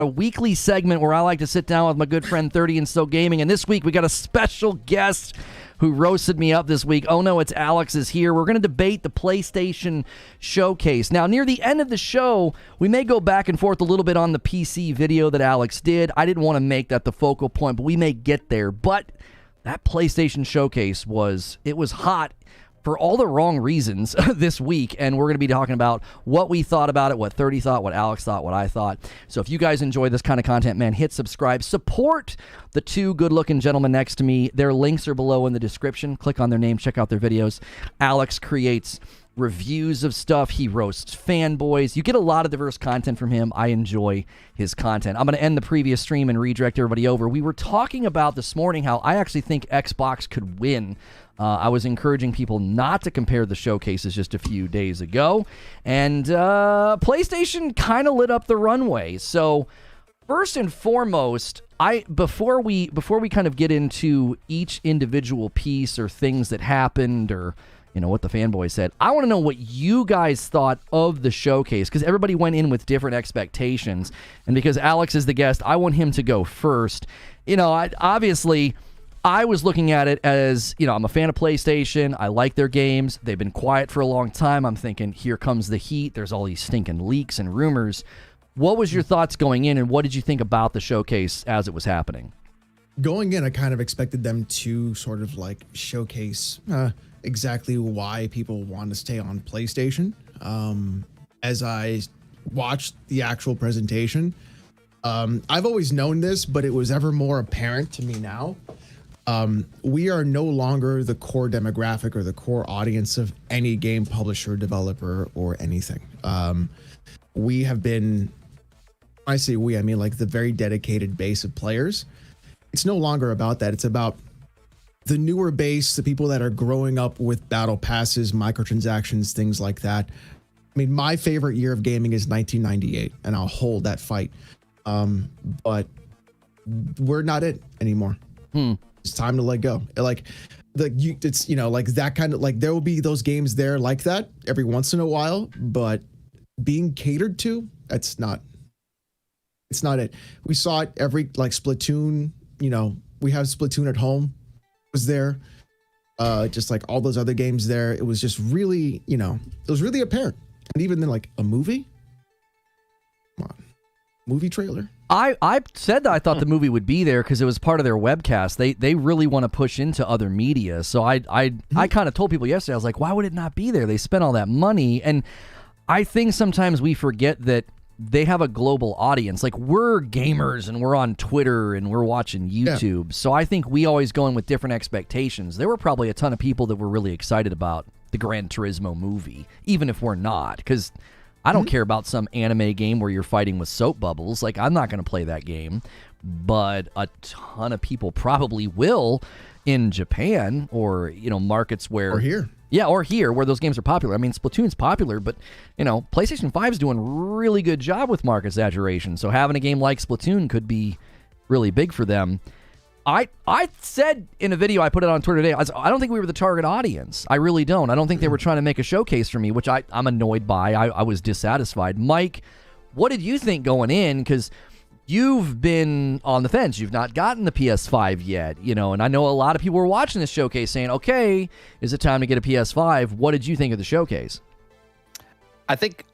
a weekly segment where I like to sit down with my good friend 30 and Still Gaming. And this week we got a special guest who roasted me up this week. Oh no, it's Alex is here. We're going to debate the PlayStation Showcase. Now, near the end of the show, we may go back and forth a little bit on the PC video that Alex did. I didn't want to make that the focal point, but we may get there. But that PlayStation Showcase was hot for all the wrong reasons this week, and we're going to be talking about what we thought about it, what 30 thought, what Alex thought, what I thought. So if you guys enjoy this kind of content, man, hit subscribe. Support the two good-looking gentlemen next to me. Their links are below in the description. Click on their name, check out their videos. Alex creates reviews of stuff. He roasts fanboys. You get a lot of diverse content from him. I enjoy his content. I'm going to end the previous stream and redirect everybody over. We were talking about this morning how I actually think Xbox could win. I was encouraging people not to compare the showcases just a few days ago, and PlayStation kind of lit up the runway. So first and foremost, before we kind of get into each individual piece or things that happened or what the fanboy said, I want to know what you guys thought of the showcase, because everybody went in with different expectations, and because Alex is the guest, I want him to go first. I was looking at it as, I'm a fan of PlayStation. I like their games. They've been quiet for a long time. I'm thinking, here comes the heat. There's all these stinking leaks and rumors. What was your thoughts going in, and what did you think about the showcase as it was happening? Going in, I kind of expected them to sort of like showcase exactly why people want to stay on PlayStation. As I watched the actual presentation, I've always known this, but it was ever more apparent to me now. We are no longer the core demographic or the core audience of any game publisher, developer, or anything. We have been, I say we, I mean like the very dedicated base of players. It's no longer about that. It's about the newer base, the people that are growing up with battle passes, microtransactions, things like that. I mean, my favorite year of gaming is 1998, and I'll hold that fight. But we're not it anymore. It's time to let go. Like that kind of like, there will be those games there like that every once in a while, but being catered to, it's not it. We saw it every, like Splatoon, we have Splatoon at home was there. Just like all those other games there. It was just really, it was really apparent. And even then like a movie, come on, movie trailer. I said that I thought the movie would be there because it was part of their webcast. They really want to push into other media. So I kind of told people yesterday, I was like, why would it not be there? They spent all that money. And I think sometimes we forget that they have a global audience. Like, we're gamers and we're on Twitter and we're watching YouTube. Yeah. So I think we always go in with different expectations. There were probably a ton of people that were really excited about the Gran Turismo movie, even if we're not, because I don't care about some anime game where you're fighting with soap bubbles. Like, I'm not going to play that game, but a ton of people probably will in Japan or, markets where... Or here. Yeah, or here, where those games are popular. I mean, Splatoon's popular, but, PlayStation 5's doing a really good job with market saturation, so having a game like Splatoon could be really big for them. I said in a video, I put it on Twitter today, I don't think we were the target audience. I really don't. I don't think they were trying to make a showcase for me, which I'm annoyed by. I was dissatisfied. Mike, what did you think going in? Because you've been on the fence. You've not gotten the PS5 yet, and I know a lot of people were watching this showcase saying, okay, is it time to get a PS5? What did you think of the showcase? I think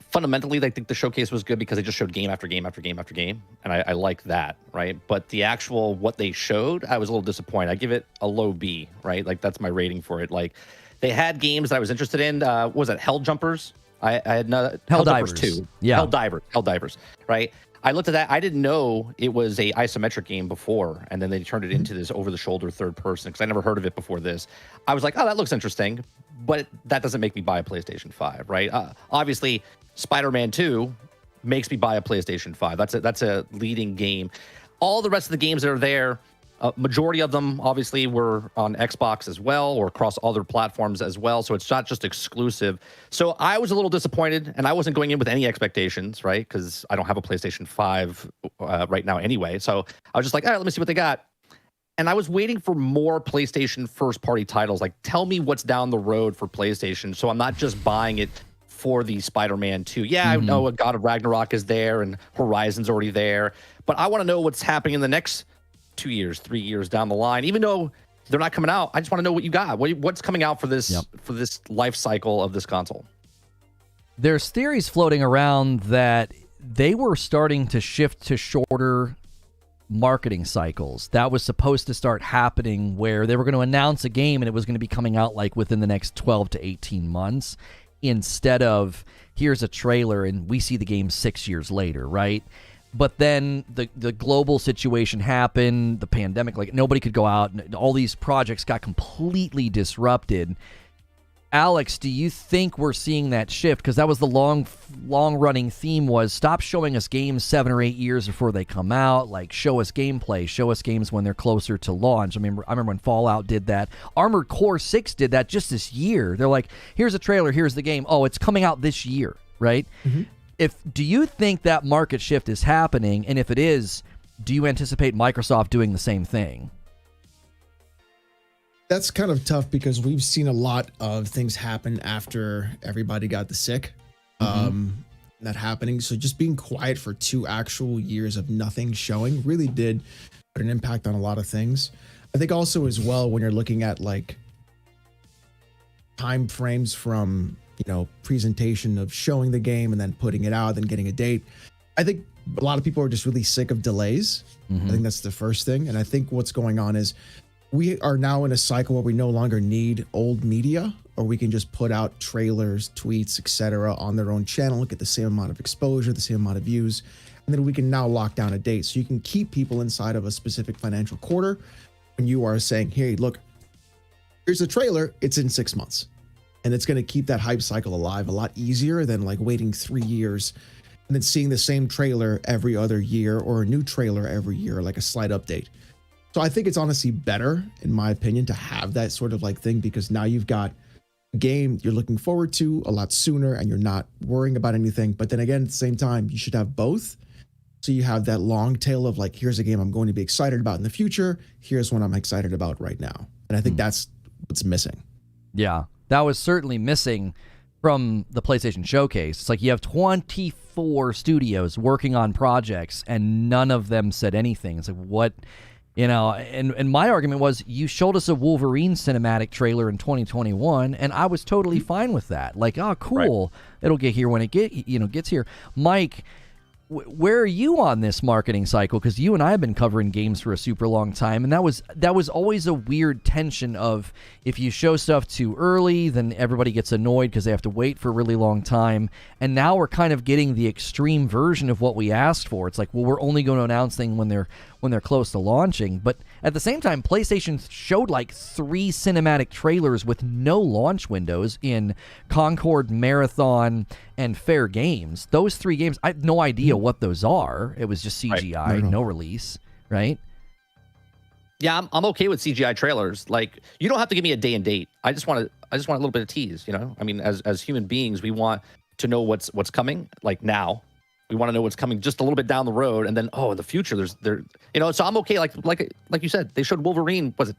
fundamentally, I think the showcase was good because they just showed game after game after game after game, and I like that, right? But the actual what they showed, I was a little disappointed. I give it a low B, right? Like, that's my rating for it. Like, they had games that I was interested in. What was it, Hell Jumpers? I had Hell Divers 2. Yeah. Hell Divers, right? I looked at that. I didn't know it was a isometric game before, and then they turned it into this over-the-shoulder third person because I never heard of it before this. I was like, oh, that looks interesting, but that doesn't make me buy a PlayStation 5, right? Obviously, Spider-Man 2 makes me buy a PlayStation 5. That's a leading game. All the rest of the games that are there, majority of them obviously were on Xbox as well, or across other platforms as well. So it's not just exclusive. So I was a little disappointed, and I wasn't going in with any expectations, right? Because I don't have a PlayStation 5 right now anyway. So I was just like, all right, let me see what they got. And I was waiting for more PlayStation first-party titles. Like, tell me what's down the road for PlayStation, so I'm not just buying it for the Spider-Man 2. Yeah, I know God of Ragnarok is there and Horizon's already there, but I want to know what's happening in the next 2 years, 3 years down the line. Even though they're not coming out, I just want to know what you got. What's coming out for this for this life cycle of this console? There's theories floating around that they were starting to shift to shorter marketing cycles. That was supposed to start happening where they were going to announce a game and it was going to be coming out like within the next 12 to 18 months instead of here's a trailer and we see the game 6 years later, right? But then the global situation happened, the pandemic, like nobody could go out, and all these projects got completely disrupted. Alex, do you think we're seeing that shift? Because that was the long-running theme was stop showing us games 7 or 8 years before they come out. Like, show us gameplay. Show us games when they're closer to launch. I remember when Fallout did that. Armored Core 6 did that just this year. They're like, here's a trailer, here's the game. Oh, it's coming out this year, right? Do you think that market shift is happening? And if it is, do you anticipate Microsoft doing the same thing? That's kind of tough because we've seen a lot of things happen after everybody got the sick. That happening. So just being quiet for 2 actual years of nothing showing really did put an impact on a lot of things. I think also as well, when you're looking at like time frames from, presentation of showing the game and then putting it out and getting a date. I think a lot of people are just really sick of delays. I think that's the first thing. And I think what's going on is we are now in a cycle where we no longer need old media, or we can just put out trailers, tweets, etc. on their own channel, get the same amount of exposure, the same amount of views, and then we can now lock down a date. So you can keep people inside of a specific financial quarter when you are saying, hey, look, here's a trailer, it's in 6 months. And it's going to keep that hype cycle alive a lot easier than like waiting 3 years and then seeing the same trailer every other year or a new trailer every year, like a slight update. So I think it's honestly better, in my opinion, to have that sort of like thing, because now you've got a game you're looking forward to a lot sooner and you're not worrying about anything. But then again, at the same time, you should have both. So you have that long tail of like, here's a game I'm going to be excited about in the future. Here's one I'm excited about right now. And I think that's what's missing. Yeah. That was certainly missing from the PlayStation Showcase. It's like you have 24 studios working on projects and none of them said anything. It's like, what, and my argument was you showed us a Wolverine cinematic trailer in 2021 and I was totally fine with that. Like, oh, cool. Right. It'll get here when it gets here. Mike, where are you on this marketing cycle? Because you and I have been covering games for a super long time, and that was always a weird tension of if you show stuff too early, then everybody gets annoyed because they have to wait for a really long time. And now we're kind of getting the extreme version of what we asked for. It's like, well, we're only going to announce things when they're close to launching. But at the same time, PlayStation showed like 3 cinematic trailers with no launch windows in Concord, Marathon, and Fair Games. Those 3 games, I have no idea what those are. It was just CGI, right. no release, right? Yeah, I'm okay with CGI trailers. Like, you don't have to give me a day and date. I just want a little bit of tease, I mean, as human beings, we want to know what's coming, like now. We want to know what's coming just a little bit down the road, and then in the future so I'm okay. Like you said, they showed Wolverine, was it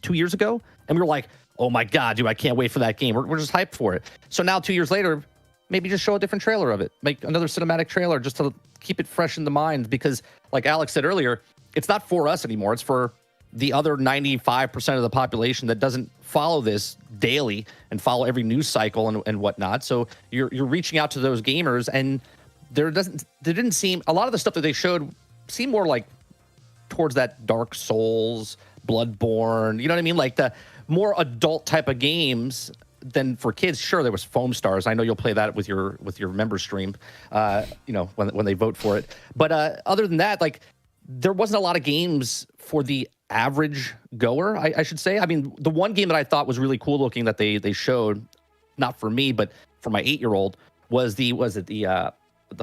2 years ago? And we were like, oh my God, dude, I can't wait for that game. We're just hyped for it. So now 2 years later, maybe just show a different trailer of it. Make another cinematic trailer just to keep it fresh in the mind, because like Alex said earlier, it's not for us anymore. It's for the other 95% of the population that doesn't follow this daily and follow every news cycle and whatnot. So you're reaching out to those gamers, and there didn't seem, a lot of the stuff that they showed seemed more like towards that Dark Souls, Bloodborne, you know what I mean? Like the more adult type of games than for kids. Sure, there was Foam Stars. I know you'll play that with your member stream, when they vote for it. But other than that, like, there wasn't a lot of games for the average goer, I should say. I mean, the one game that I thought was really cool looking that they showed, not for me, but for my 8-year-old, was the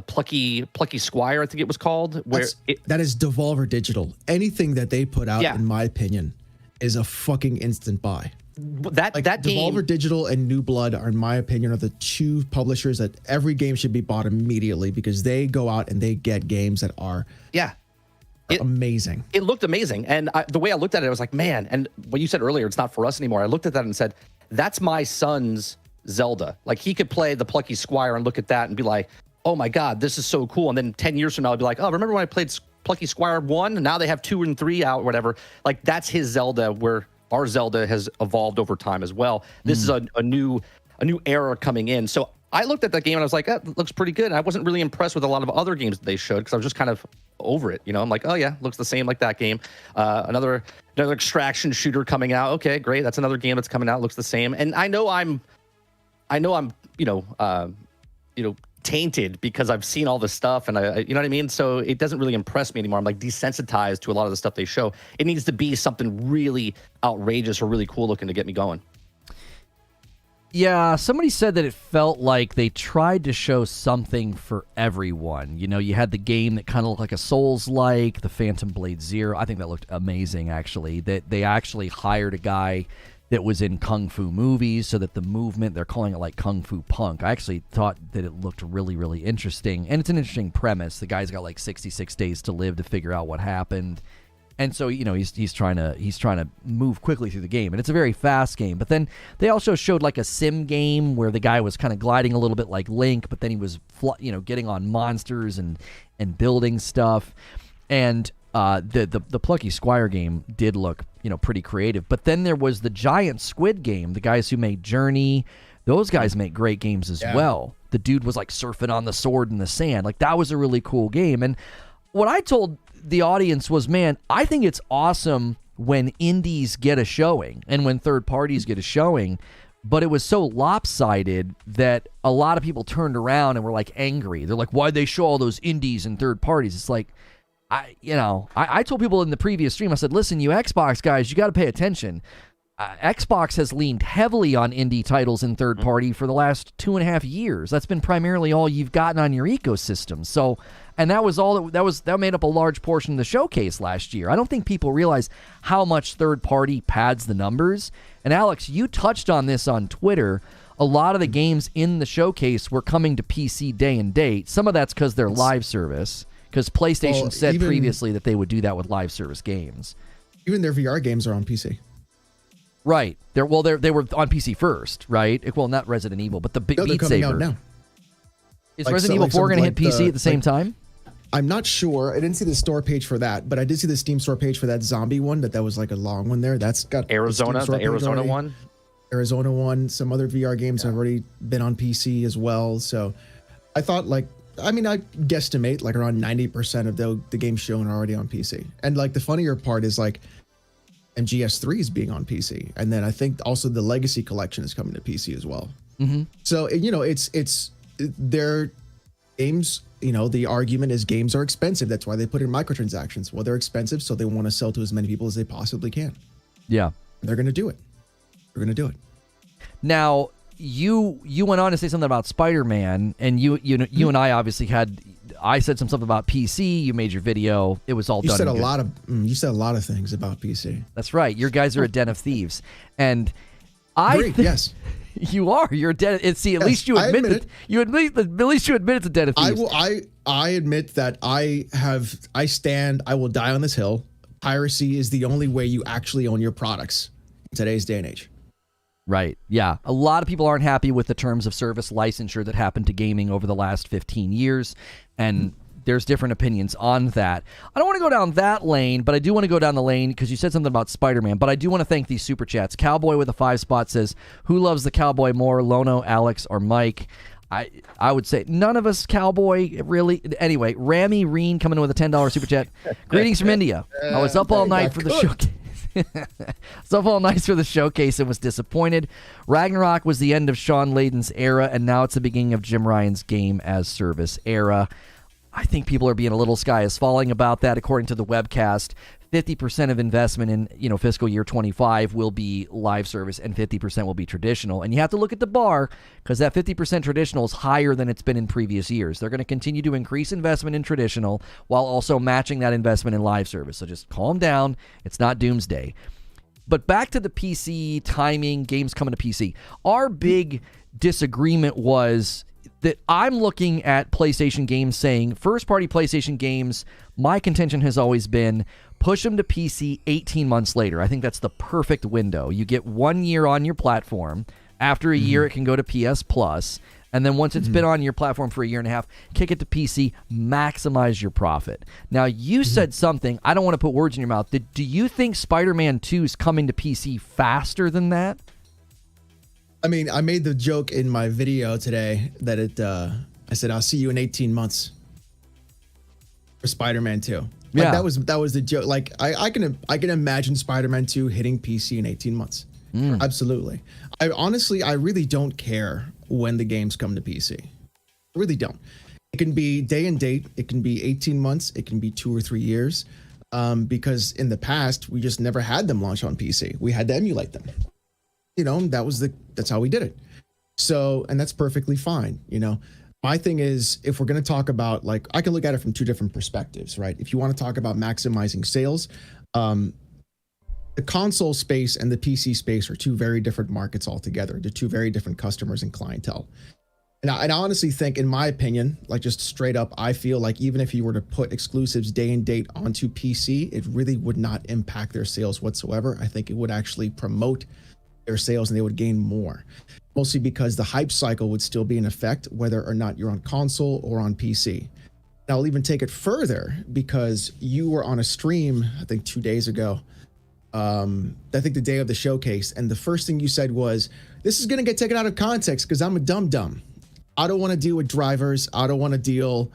Plucky Squire, I think it was called. That is Devolver Digital. Anything that they put out, in my opinion, is a fucking instant buy. That Devolver game, Digital and New Blood are, in my opinion, are the 2 publishers that every game should be bought immediately, because they go out and they get games that are amazing. It looked amazing, and the way I looked at it, I was like, man. And what you said earlier, it's not for us anymore. I looked at that and said, that's my son's Zelda. Like he could play the Plucky Squire and look at that and be like, oh my God, this is so cool. And then 10 years from now, I'll be like, oh, remember when I played Plucky Squire 1? And now they have 2 and 3 out or whatever. Like that's his Zelda, where our Zelda has evolved over time as well. This is a new era coming in. So I looked at that game and I was like, that looks pretty good. And I wasn't really impressed with a lot of other games that they showed because I was just kind of over it. You know, I'm like, oh yeah, looks the same like that game. Another extraction shooter coming out. Okay, great. That's another game that's coming out. Looks the same. And I know I'm tainted because I've seen all this stuff and I you know what I mean? So it doesn't really impress me anymore. I'm like desensitized to a lot of the stuff they show. It needs to be something really outrageous or really cool looking to get me going. Yeah, somebody said that it felt like they tried to show something for everyone. You know, you had the game that kind of looked like a Souls-like, the Phantom Blade Zero. I think that looked amazing, actually. That they actually hired a guy that was in Kung Fu movies, so that the movement, they're calling it like Kung Fu Punk. I actually thought that it looked really, really interesting. And it's an interesting premise. The guy's got like 66 days to live to figure out what happened. And so, you know, he's trying to move quickly through the game, and it's a very fast game. But then they also showed like a sim game where the guy was kind of gliding a little bit like Link, but then he was getting on monsters and building stuff. And the Plucky Squire game did look pretty creative. But then there was the Giant Squid game, the guys who made Journey. Those guys make great games as well. The dude was like surfing on the sword in the sand. Like that was a really cool game. And what I told the audience was, man, I think it's awesome when indies get a showing and when third parties get a showing, but it was so lopsided that a lot of people turned around and were like angry. They're like, why'd they show all those indies and third parties? It's like, I told people in the previous stream, I said, listen, you Xbox guys, you got to pay attention. Xbox has leaned heavily on indie titles in third party for the last 2.5 years. That's been primarily all you've gotten on your ecosystem. So, and that was all that made up a large portion of the showcase last year. I don't think people realize how much third party pads the numbers. And Alex, you touched on this on Twitter. A lot of the games in the showcase were coming to PC day and date. Some of that's because they're live service, because PlayStation said previously that they would do that with live service games. Even their VR games are on PC. Right. They were on PC first, right? Well, not Resident Evil, but the Beat Saber. Out now. Is Resident Evil 4 going to hit PC at the same time? I'm not sure. I didn't see the store page for that, but I did see the Steam store page for that zombie one. That was like a long one there. That's got the Arizona one. Arizona one. Some other VR games have already been on PC as well. So I thought I guesstimate like around 90% of the games shown are already on PC. And like the funnier part is like MGS3 is being on PC, and then I think also the Legacy Collection is coming to PC as well. Mm-hmm. So it's their games. The argument is games are expensive. That's why they put in microtransactions. Well, they're expensive, so they want to sell to as many people as they possibly can. Yeah, they're going to do it. They're going to do it. Now, you went on to say something about Spider-Man, and you and I obviously had. I said some stuff about PC. You made your video. It was all done. You said a lot of things about PC. That's right. Your guys are a den of thieves, and yes, you are. You're a den. At least you admit it. At least you admit it's a den of thieves. I admit that I will die on this hill. Piracy is the only way you actually own your products in today's day and age. Right. Yeah. A lot of people aren't happy with the terms of service licensure that happened to gaming over the last 15 years. And there's different opinions on that. I don't want to go down that lane, but I do want to go down the lane because you said something about Spider-Man. But I do want to thank these super chats. Cowboy with a 5 spot says, who loves the cowboy more, Lono, Alex, or Mike? I would say none of us, Cowboy, really. Anyway, Rami Reen coming in with a $10 super chat. Greetings from India. I was up all night for the showcase. So all nice for the showcase and was disappointed. Ragnarok was the end of Sean Layden's era, and now it's the beginning of Jim Ryan's game as service era. I think people are being a little sky is falling about that. According to the webcast, 50% of investment in fiscal year 25 will be live service and 50% will be traditional. And you have to look at the bar because that 50% traditional is higher than it's been in previous years. They're going to continue to increase investment in traditional while also matching that investment in live service. So just calm down. It's not doomsday. But back to the PC timing, games coming to PC. Our big disagreement was that I'm looking at PlayStation games saying, first-party PlayStation games, my contention has always been, push them to PC 18 months later. I think that's the perfect window. You get 1 year on your platform. After a year, it can go to PS Plus. And then once it's been on your platform for a year and a half, kick it to PC, maximize your profit. Now, you said something, I don't want to put words in your mouth. Do you think Spider-Man 2 is coming to PC faster than that? I mean, I made the joke in my video today that I said, I'll see you in 18 months for Spider-Man 2. Like, Yeah. that was the joke. Like, I can imagine Spider-Man 2 hitting PC in 18 months. Absolutely. I really don't care when the games come to PC. I really don't. It can be day and date. It can be 18 months. It can be 2 or 3 years. Because in the past, we just never had them launch on PC. We had to emulate them. You know, that's how we did it. So, and that's perfectly fine. You know, my thing is, if we're going to talk about, like, I can look at it from two different perspectives, right? If you want to talk about maximizing sales, the console space and the PC space are two very different markets altogether. They're two very different customers and clientele. And I honestly think, in my opinion, like, just straight up, I feel like even if you were to put exclusives day and date onto PC, it really would not impact their sales whatsoever. I think it would actually promote their sales and they would gain more, mostly because the hype cycle would still be in effect, whether or not you're on console or on PC. Now, I'll even take it further, because you were on a stream, I think 2 days ago, I think the day of the showcase, and the first thing you said was, this is going to get taken out of context because I'm a dum-dum. I don't want to deal with drivers. I don't want to deal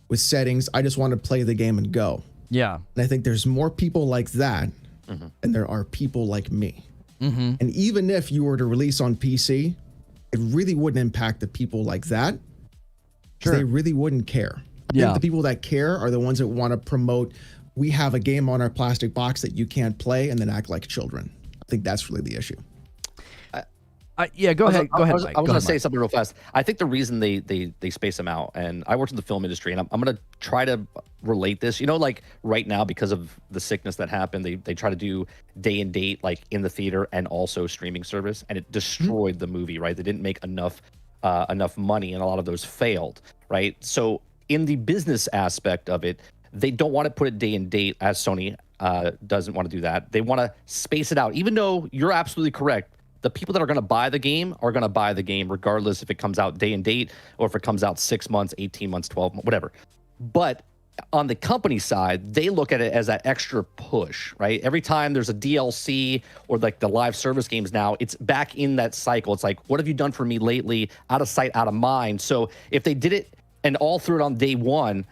with settings. I just want to play the game and go. Yeah. And I think there's more people like that than there are people like me. And even if you were to release on PC, it really wouldn't impact the people like that. Sure. They really wouldn't care. I think the people that care are the ones that want to promote, we have a game on our plastic box that you can't play, and then act like children. I think that's really the issue. Yeah, go ahead. Go ahead. I was going to say something real fast. I think the reason they space them out, and I worked in the film industry, and I'm going to try to relate this. You know, like right now, because of the sickness that happened, they try to do day and date, like in the theater and also streaming service, and it destroyed the movie. Right? They didn't make enough money, and a lot of those failed. Right? So in the business aspect of it, they don't want to put it day and date, as Sony doesn't want to do that. They want to space it out, even though you're absolutely correct. The people that are going to buy the game are going to buy the game regardless if it comes out day and date or if it comes out 6 months, 18 months, 12 months, whatever. But on the company side, they look at it as that extra push, right? Every time there's a DLC or like the live service games now, it's back in that cycle. It's like, what have you done for me lately? Out of sight, out of mind. So if they did it and all threw it on day one,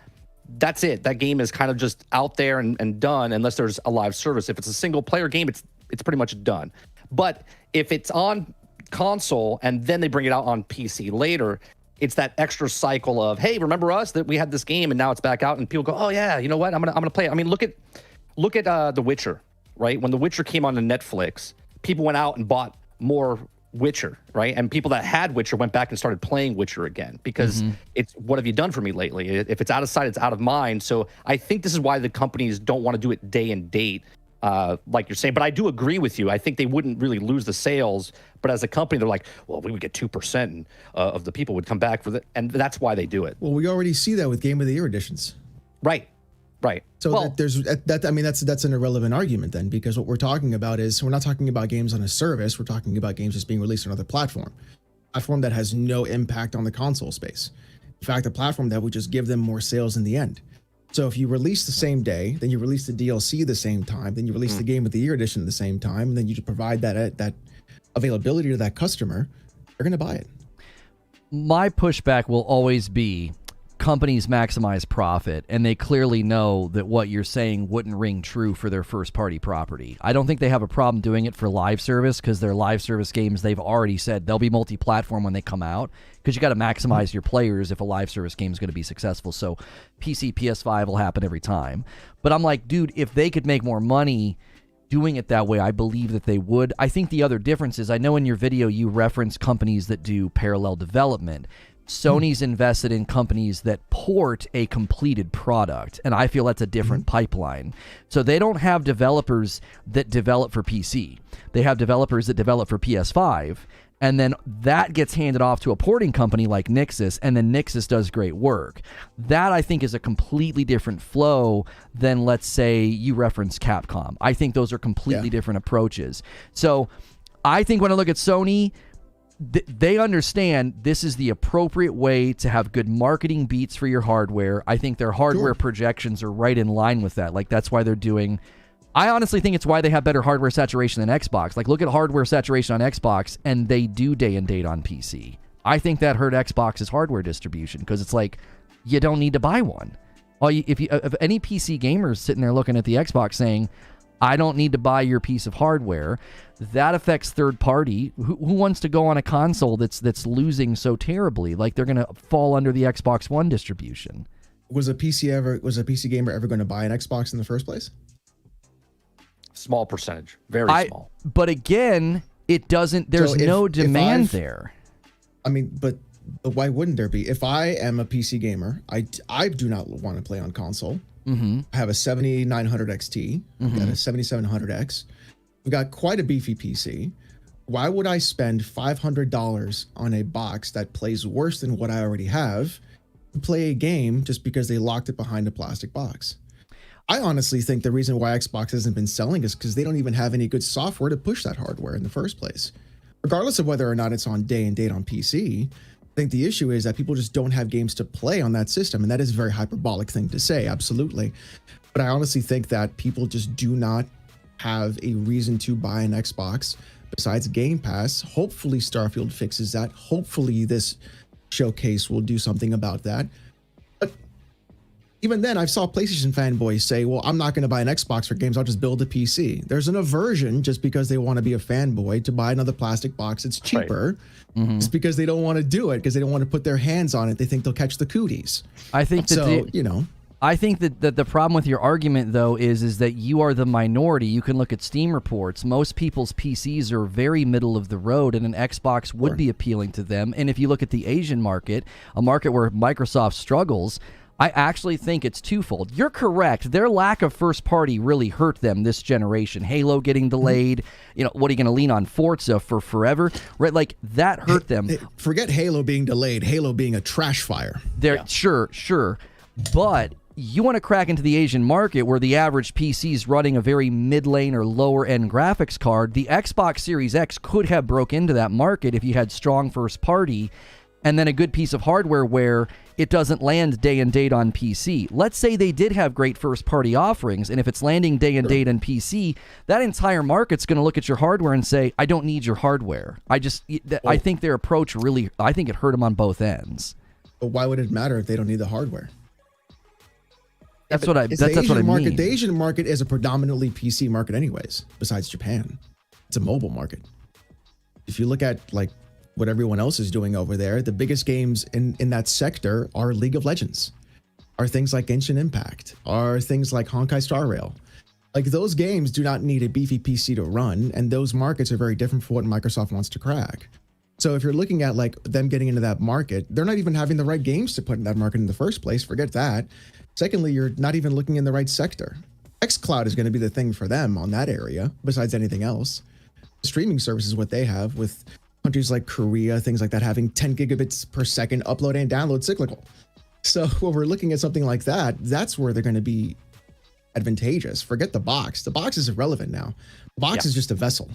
that's it. That game is kind of just out there and done unless there's a live service. If it's a single player game, it's pretty much done. But if it's on console and then they bring it out on PC later, it's that extra cycle of, hey, remember us that we had this game and now it's back out, and people go, oh yeah, you know what? I'm gonna play it. I mean, look at The Witcher, right? When The Witcher came on to Netflix, people went out and bought more Witcher, right? And people that had Witcher went back and started playing Witcher again because it's, what have you done for me lately? If it's out of sight, it's out of mind. So I think this is why the companies don't want to do it day and date. Like you're saying, but I do agree with you. I think they wouldn't really lose the sales, but as a company, they're like, well, we would get 2% of the people would come back for that, and that's why they do it. Well, we already see that with Game of the Year editions. Right. So that's an irrelevant argument then, because what we're talking about is, we're not talking about games on a service. We're talking about games that's being released on another platform that has no impact on the console space. In fact, a platform that would just give them more sales in the end. So if you release the same day, then you release the DLC the same time, then you release the Game of the Year edition at the same time, and then you provide that availability to that customer, they're going to buy it. My pushback will always be, companies maximize profit, and they clearly know that what you're saying wouldn't ring true for their first-party property. I don't think they have a problem doing it for live service, because their live service games, they've already said they'll be multi-platform when they come out, because you got to maximize your players if a live service game is going to be successful. So PC, PS5 will happen every time. But I'm like, dude, if they could make more money doing it that way, I believe that they would. I think the other difference is, I know in your video you reference companies that do parallel development. Sony's invested in companies that port a completed product, and I feel that's a different pipeline. So they don't have developers that develop for PC. They have developers that develop for PS5, and then that gets handed off to a porting company like Nixxes, and then Nixxes does great work. That, I think, is a completely different flow than, let's say, you reference Capcom. I think those are completely different approaches. So I think when I look at Sony, they understand this is the appropriate way to have good marketing beats for your hardware. I think their hardware projections are right in line with that. Like, that's why they're doing... I honestly think it's why they have better hardware saturation than Xbox. Like, look at hardware saturation on Xbox, and they do day and date on PC. I think that hurt Xbox's hardware distribution, because it's like, you don't need to buy one. If any PC gamers sitting there looking at the Xbox saying, I don't need to buy your piece of hardware, that affects third party. Who wants to go on a console that's losing so terribly? Like, they're going to fall under the Xbox One distribution. Was a PC gamer ever going to buy an Xbox in the first place? Small percentage, very small. But again, it doesn't. There's no demand there. I mean, but why wouldn't there be? If I am a PC gamer, I do not want to play on console. I have a 7900 XT, I've got a 7700X. We've got quite a beefy PC. Why would I spend $500 on a box that plays worse than what I already have to play a game just because they locked it behind a plastic box? I honestly think the reason why Xbox hasn't been selling is because they don't even have any good software to push that hardware in the first place. Regardless of whether or not it's on day and date on PC, I think the issue is that people just don't have games to play on that system. And that is a very hyperbolic thing to say, absolutely. But I honestly think that people just do not have a reason to buy an Xbox besides Game Pass. Hopefully Starfield fixes that. Hopefully this showcase will do something about that. Even then, I saw PlayStation fanboys say, well, I'm not going to buy an Xbox for games. I'll just build a PC. There's an aversion just because they want to be a fanboy to buy another plastic box. It's cheaper. Right. It's because they don't want to do it, because they don't want to put their hands on it. They think they'll catch the cooties. I think that I think that the problem with your argument, though, is that you are the minority. You can look at Steam reports. Most people's PCs are very middle of the road, and an Xbox would be appealing to them. And if you look at the Asian market, a market where Microsoft struggles, I actually think it's twofold. You're correct. Their lack of first party really hurt them this generation. Halo getting delayed. You know, what are you going to lean on? Forza for forever? Right? Like, that hurt them. Forget Halo being delayed. Halo being a trash fire. Sure. But you want to crack into the Asian market where the average PC is running a very mid-lane or lower-end graphics card. The Xbox Series X could have broke into that market if you had strong first party and then a good piece of hardware where it doesn't land day and date on PC. Let's say they did have great first-party offerings, and if it's landing day and date on PC, that entire market's going to look at your hardware and say, I don't need your hardware. I think their approach really, I think it hurt them on both ends. But why would it matter if they don't need the hardware? That's what I mean. The Asian market is a predominantly PC market anyways, besides Japan. It's a mobile market. If you look at, like, what everyone else is doing over there, the biggest games in that sector are League of Legends, are things like Genshin Impact, are things like Honkai Star Rail. Like, those games do not need a beefy PC to run, and those markets are very different from what Microsoft wants to crack. So if you're looking at, like, them getting into that market, they're not even having the right games to put in that market in the first place. Forget that. Secondly, you're not even looking in the right sector. xCloud is going to be the thing for them on that area, besides anything else. Streaming service is what they have, with countries like Korea, things like that, having 10 gigabits per second upload and download cyclical. So when we're looking at something like that, that's where they're going to be advantageous. Forget the box. The box is irrelevant now. The box is just a vessel.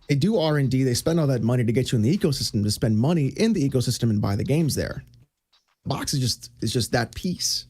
They do R&D. They spend all that money to get you in the ecosystem, to spend money in the ecosystem and buy the games there. The box is just that piece.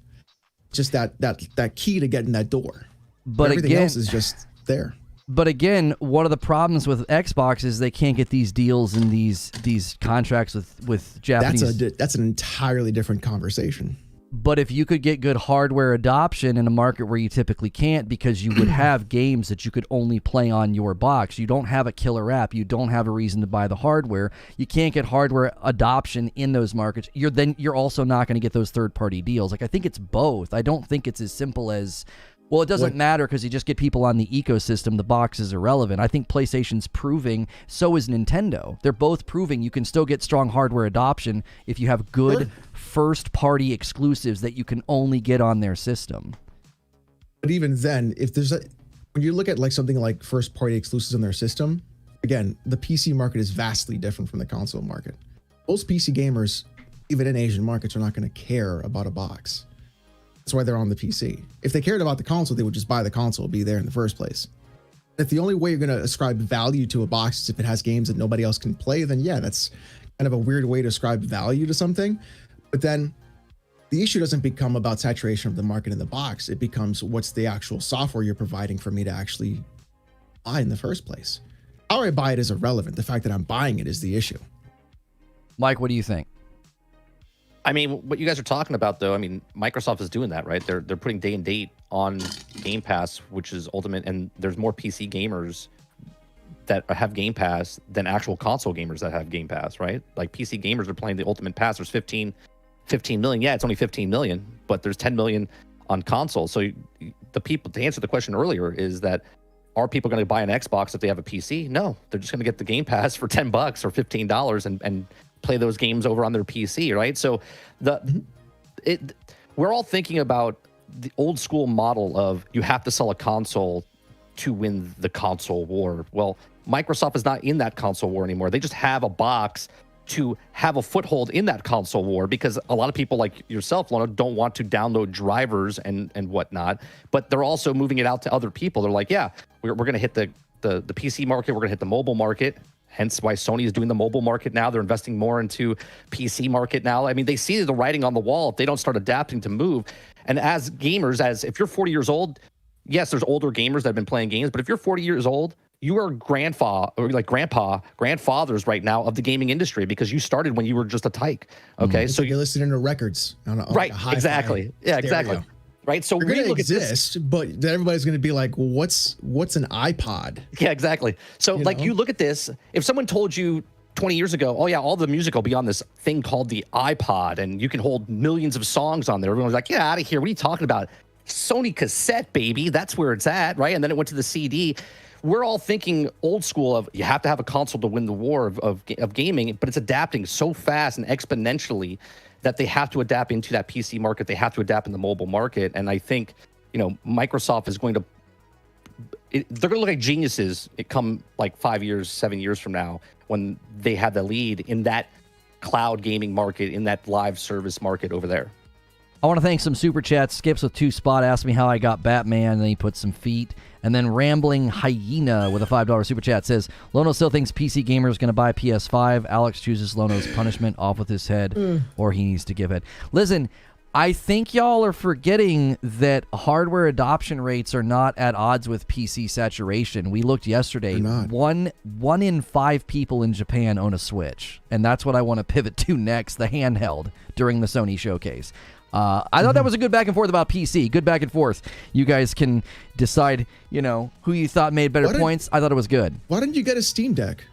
Just that key to get in that door. But everything else is just there. But again, one of the problems with Xbox is they can't get these deals and these contracts with Japanese. That's an entirely different conversation. But if you could get good hardware adoption in a market where you typically can't, because you would have games that you could only play on your box. You don't have a killer app. You don't have a reason to buy the hardware. You can't get hardware adoption in those markets. You're also not going to get those third-party deals. Like, I think it's both. I don't think it's as simple as, well, it doesn't matter because you just get people on the ecosystem. The box is irrelevant. I think PlayStation's proving, so is Nintendo. They're both proving you can still get strong hardware adoption if you have good first-party exclusives that you can only get on their system. But even then, when you look at, like, something like first-party exclusives on their system, again, the PC market is vastly different from the console market. Most PC gamers, even in Asian markets, are not going to care about a box. That's why they're on the PC. If they cared about the console, they would just buy the console, be there in the first place. If the only way you're going to ascribe value to a box is if it has games that nobody else can play, then yeah, that's kind of a weird way to ascribe value to something. But then the issue doesn't become about saturation of the market in the box. It becomes what's the actual software you're providing for me to actually buy in the first place. How I buy it is irrelevant. The fact that I'm buying it is the issue. Mike, what do you think? I mean, what you guys are talking about, though, I mean, Microsoft is doing that, right? They're putting day and date on Game Pass, which is ultimate, and there's more PC gamers that have Game Pass than actual console gamers that have Game Pass, right? Like PC gamers are playing the Ultimate Pass. There's 15 million. Yeah, it's only 15 million, but there's 10 million on console. So the people, to answer the question earlier, is that are people going to buy an Xbox if they have a PC? No, they're just going to get the Game Pass for $10 or $15 and play those games over on their PC, right? So we're all thinking about the old school model of you have to sell a console to win the console war. Well, Microsoft is not in that console war anymore. They just have a box to have a foothold in that console war, because a lot of people like yourself, Lono, don't want to download drivers and whatnot, but they're also moving it out to other people. They're like, yeah, we're going to hit the PC market. We're going to hit the mobile market. Hence why Sony is doing the mobile market now. They're investing more into PC market now. I mean, they see the writing on the wall if they don't start adapting to move. And as gamers, if you're 40 years old, yes, there's older gamers that have been playing games, but if you're 40 years old, you are grandfathers right now of the gaming industry, because you started when you were just a tyke. Okay, so you're listening to records on right? Like exactly. Yeah, stereo. exactly. Right. So they're we going to look exist, at this, but then everybody's going to be like, well, what's an iPod? Yeah, exactly. So you look at this. If someone told you 20 years ago, oh yeah, all the music will be on this thing called the iPod, and you can hold millions of songs on there, everyone's like, get out of here. What are you talking about? Sony cassette, baby. That's where it's at, right? And then it went to the CD. We're all thinking old school of you have to have a console to win the war of gaming, but it's adapting so fast and exponentially that they have to adapt into that PC market. They have to adapt in the mobile market. And I think, Microsoft is going to, they're going to look like geniuses. It come like 5 years, 7 years from now, when they have the lead in that cloud gaming market, in that live service market over there. I want to thank some super chats. Skips with 2 spot asked me how I got Batman, and then he put some feet. And then Rambling Hyena with a $5 super chat says, Lono still thinks PC gamer is going to buy PS5. Alex chooses Lono's punishment, off with his head, or he needs to give it. Listen, I think y'all are forgetting that hardware adoption rates are not at odds with PC saturation. We looked yesterday. One in 5 people in Japan own a Switch. And that's what I want to pivot to next, the handheld, during the Sony showcase. I thought that was a good back and forth about PC. Good back and forth. You guys can decide, who you thought made better points. I thought it was good. Why didn't you get a Steam Deck?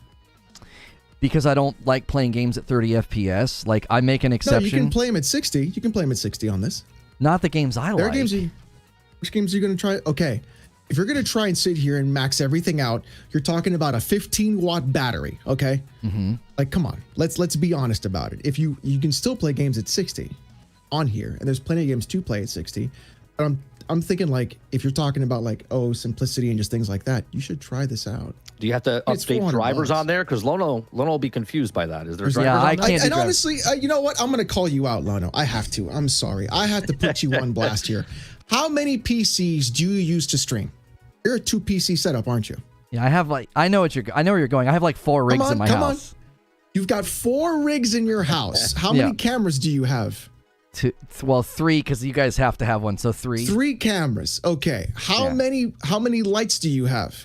Because I don't like playing games at 30 FPS. Like, I make an exception. No, you can play them at 60. You can play them at 60 on this. Not the games I like. There are games. Which games are you going to try? Okay. If you're going to try and sit here and max everything out, you're talking about a 15-watt battery, okay? Mm-hmm. Like, come on. Let's be honest about it. If you can still play games at 60 on here, and there's plenty of games to play at 60. But I'm thinking, like, if you're talking about simplicity and just things like that, you should try this out. Do you have to update drivers on there? Because Lono will be confused by that. Is there drivers I on can't. And honestly, you know what? I'm going to call you out, Lono. I have to. I'm sorry. I have to put you on blast here. How many PCs do you use to stream? You're a 2 PC setup, aren't you? Yeah, I have I know where you're going. I have 4 rigs in my house. You've got 4 rigs in your house. How many cameras do you have? 3, because you guys have to have one, so 3. 3 cameras. Okay. How many lights do you have?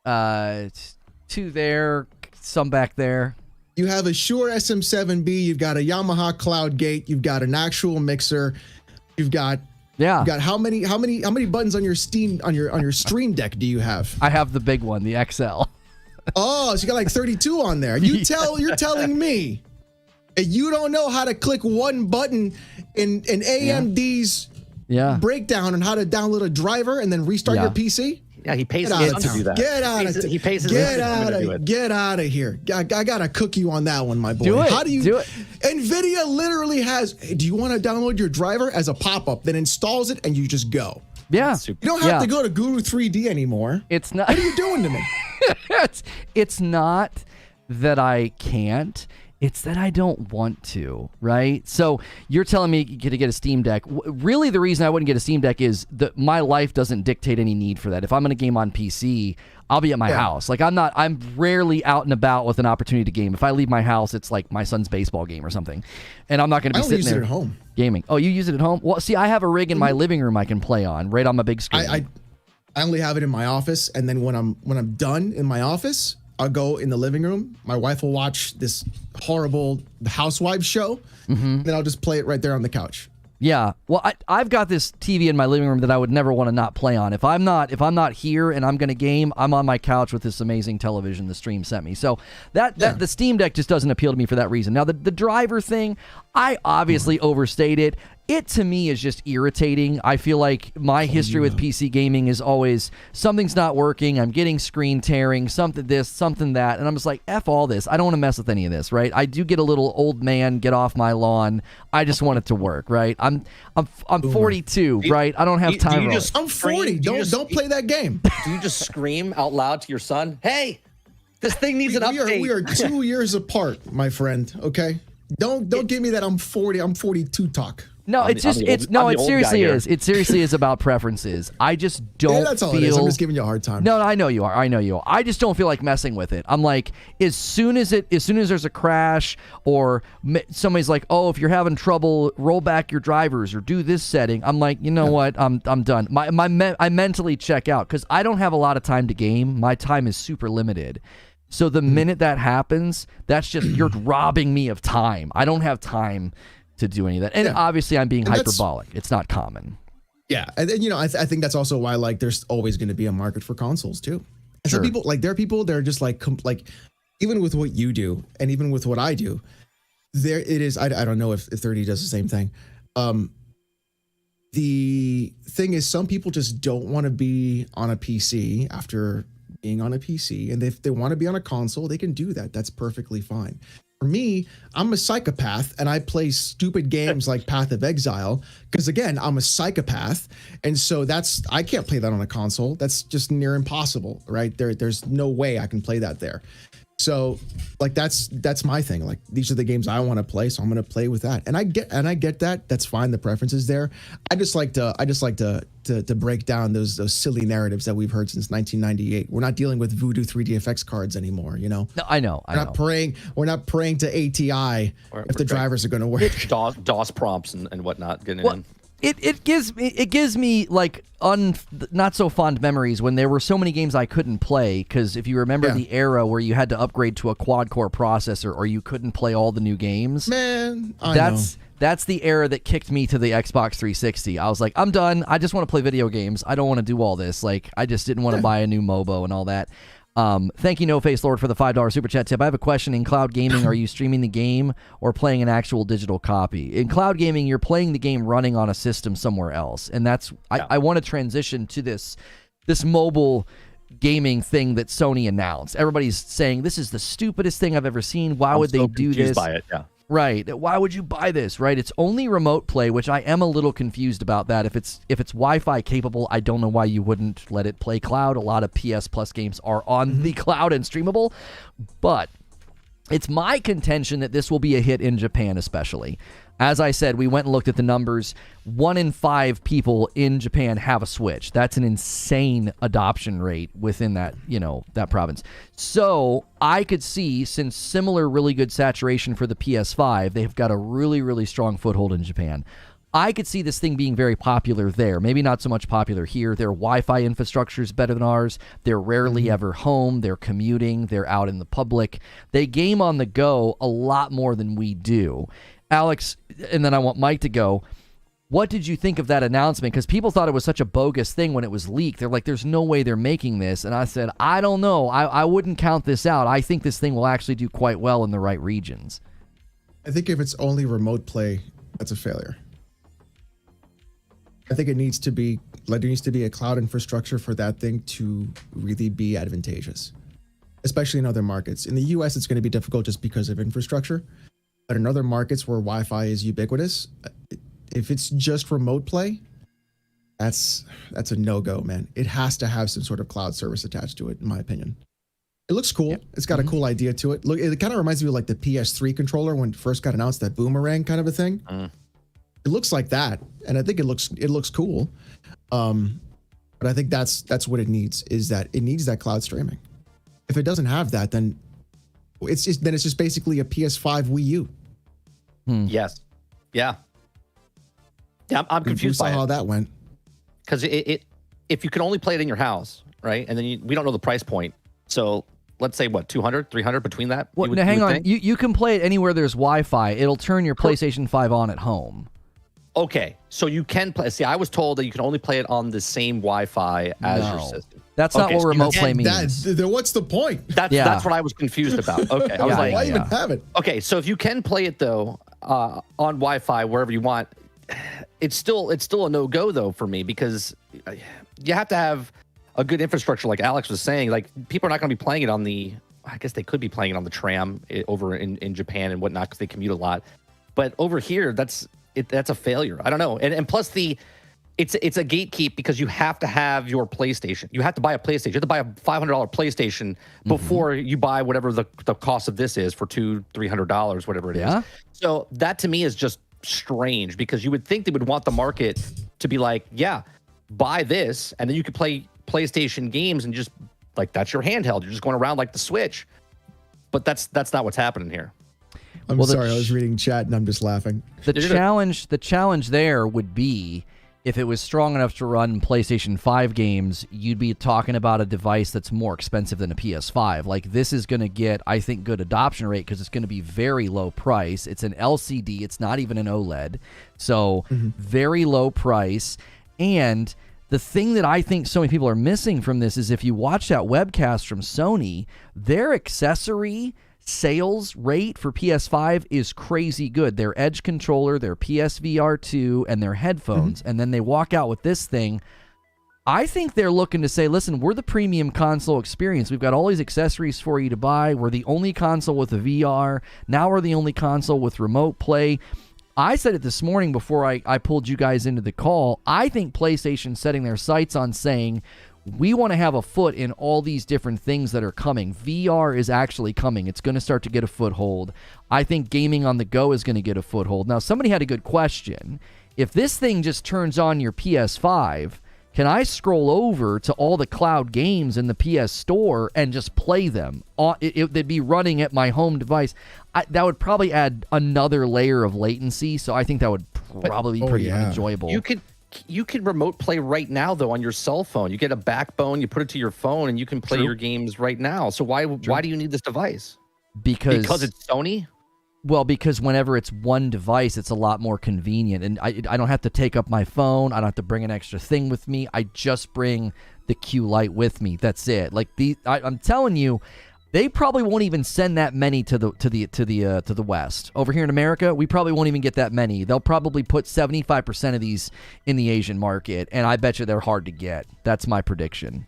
2 there, some back there. You have a Shure SM7B. You've got a Yamaha Cloud Gate. You've got an actual mixer. You've got how many buttons on your Stream Deck do you have? I have the big one, the XL. Oh, so you got like 32 on there. You're telling me you don't know how to click one button in AMD's breakdown on how to download a driver and then restart your PC? Yeah, he pays his son to do that. Get out of here. He pays his son to do it. Get out of here. I got to cook you on that one, my boy. Do it. How do you do it? NVIDIA literally has, do you want to download your driver as a pop-up that installs it and you just go? Yeah. You don't have to go to Guru 3D anymore. It's not. What are you doing to me? It's not that I can't. It's that I don't want to, right? So you're telling me to get a Steam Deck. Really, the reason I wouldn't get a Steam Deck is that my life doesn't dictate any need for that. If I'm going to game on PC, I'll be at my house. Like I'm rarely out and about with an opportunity to game. If I leave my house, it's like my son's baseball game or something, and I'm not going to be sitting there at home gaming. Oh, you use it at home? Well, see, I have a rig in my living room I can play on, right on my big screen. I only have it in my office, and then when I'm done in my office, I'll go in the living room. My wife will watch this horrible Housewives show, and then I'll just play it right there on the couch. Yeah, well, I've got this TV in my living room that I would never want to not play on. If I'm not here and I'm going to game, I'm on my couch with this amazing television the stream sent me. So that the Steam Deck just doesn't appeal to me for that reason. Now the driver thing, I obviously overstate it. It to me is just irritating. I feel like my history with PC gaming is always something's not working. I'm getting screen tearing, something this, something that, and I'm just like, F all this. I don't want to mess with any of this, right? I do get a little old man, get off my lawn. I just want it to work, right? I'm 42, right? I don't have time. I'm 40. Don't play that game. Do you just scream out loud to your son, "Hey, this thing needs an update"? We are 2 years apart, my friend. Okay, don't give me that I'm 40. I'm 42 talk. No, it seriously is. It seriously is about preferences. I just don't that's all feel... it is. I'm just giving you a hard time. No, I know you are. I just don't feel like messing with it. I'm like, as soon as there's a crash or somebody's like, oh, if you're having trouble, roll back your drivers or do this setting. I'm like, you know what? I'm done. I mentally check out because I don't have a lot of time to game. My time is super limited. So the minute that happens, that's just, you're robbing me of time. I don't have time to do any of that. And obviously I'm being hyperbolic. It's not common. Yeah. And then, I think that's also why, like, there's always going to be a market for consoles too. And some people, like, there are people that are just like even with what you do and even with what I do, there it is. I don't know if 30 does the same thing. The thing is, some people just don't want to be on a PC after being on a PC. And if they want to be on a console, they can do that. That's perfectly fine. For me, I'm a psychopath and I play stupid games like Path of Exile because, again, I'm a psychopath. And so I can't play that on a console. That's just near impossible, right? There's no way I can play that there. So, like, that's my thing. Like, these are the games I want to play, so I'm going to play with that. And I get that. That's fine. The preference is there. I just like to break down those silly narratives that we've heard since 1998. We're not dealing with voodoo 3D effects cards anymore, No, I know. We're not praying to ATI if the drivers are going to work. DOS prompts and whatnot getting in. It gives me like not so fond memories when there were so many games I couldn't play, because if you remember the era where you had to upgrade to a quad core processor or you couldn't play all the new games. Man, that's the era that kicked me to the Xbox 360. I was like, I'm done. I just want to play video games. I don't want to do all this. Like, I just didn't want to buy a new MOBO and all that. Thank you, No Face Lord, for the $5 super chat tip. I have a question. In cloud gaming, are you streaming the game or playing an actual digital copy? In cloud gaming, you're playing the game running on a system somewhere else, and that's I want to transition to this mobile gaming thing that Sony announced. Everybody's saying this is the stupidest thing I've ever seen. Why would they do this? By it, yeah. Right. Why would you buy this? Right. It's only remote play, which I am a little confused about that. If it's Wi-Fi capable, I don't know why you wouldn't let it play cloud. A lot of PS Plus games are on the cloud and streamable, but it's my contention that this will be a hit in Japan, especially. As I said, we went and looked at the numbers. 1 in 5 people in Japan have a Switch. That's an insane adoption rate within that, that province. So I could see, since similar really good saturation for the PS5, they've got a really, really strong foothold in Japan. I could see this thing being very popular there. Maybe not so much popular here. Their Wi-Fi infrastructure is better than ours. They're rarely ever home. They're commuting. They're out in the public. They game on the go a lot more than we do. Alex, and then I want Mike to go, what did you think of that announcement? Because people thought it was such a bogus thing when it was leaked. They're like, there's no way they're making this. And I said, I don't know. I wouldn't count this out. I think this thing will actually do quite well in the right regions. I think if it's only remote play, that's a failure. I think there needs to be a cloud infrastructure for that thing to really be advantageous, especially in other markets. In the US, it's going to be difficult just because of infrastructure. But in other markets where Wi-Fi is ubiquitous, if it's just remote play, that's a no-go, man. It has to have some sort of cloud service attached to it, in my opinion. It looks cool. It's got a cool idea to it. Look, it kind of reminds me of like the PS3 controller when it first got announced, that boomerang kind of a thing. It looks like that, and I think it looks cool. But I think that's what it needs, is that it needs that cloud streaming. If it doesn't have that, then it's just basically a PS5 Wii U. Yes. Yeah. Yeah, I'm confused by how that went. Because if you can only play it in your house, right? And then we don't know the price point. So let's say what, 200, 300 between that? Well, now hang on. You can play it anywhere there's Wi-Fi. It'll turn your PlayStation 5 on at home. Okay, so you can play. See, I was told that you can only play it on the same Wi-Fi as your system. That's not what remote play means. What's the point? That's what I was confused about. Okay, I was like, why even have it? Okay, so if you can play it though on Wi-Fi wherever you want, it's still a no-go though for me, because you have to have a good infrastructure, like Alex was saying. Like, people are not going to be playing it on the. I guess they could be playing it on the tram over in Japan and whatnot, because they commute a lot. But over here, that's a failure. I don't know. And plus it's a gatekeep, because you have to have your PlayStation. You have to buy a PlayStation. You have to buy a $500 PlayStation before you buy whatever the cost of this is for $200-$300, whatever it is. So that to me is just strange, because you would think they would want the market to be like, yeah, buy this, and then you could play PlayStation games, and just like, that's your handheld. You're just going around like the Switch. But that's not what's happening here. I'm sorry, I was reading chat and I'm just laughing. The challenge there would be, if it was strong enough to run PlayStation 5 games, you'd be talking about a device that's more expensive than a PS5. Like, this is going to get, I think, good adoption rate, because it's going to be very low price. It's an LCD. It's not even an OLED. So very low price. And the thing that I think so many people are missing from this is, if you watch that webcast from Sony, their accessory sales rate for PS5 is crazy good. Their Edge controller, their PSVR 2, and their headphones. And then they walk out with this thing. I think they're looking to say, listen, we're the premium console experience. We've got all these accessories for you to buy. We're the only console with a VR. Now we're the only console with remote play. I said it this morning before I pulled you guys into the call. I think PlayStation's setting their sights on saying, we want to have a foot in all these different things that are coming. VR is actually coming. It's going to start to get a foothold. I think gaming on the go is going to get a foothold. Now, somebody had a good question. If this thing just turns on your PS5, can I scroll over to all the cloud games in the PS Store and just play them? They'd be running at my home device. That would probably add another layer of latency, so I think that would probably be pretty unenjoyable. You can remote play right now, though, on your cell phone. You get a backbone, you put it to your phone, and you can play your games right now. So why do you need this device? Because it's Sony? Well, because whenever it's one device, it's a lot more convenient. And I don't have to take up my phone. I don't have to bring an extra thing with me. I just bring the Q Lite with me. That's it. Like, I'm telling you, they probably won't even send that many to the West. Over here in America, we probably won't even get that many. They'll probably put 75% of these in the Asian market, and I bet you they're hard to get. That's my prediction.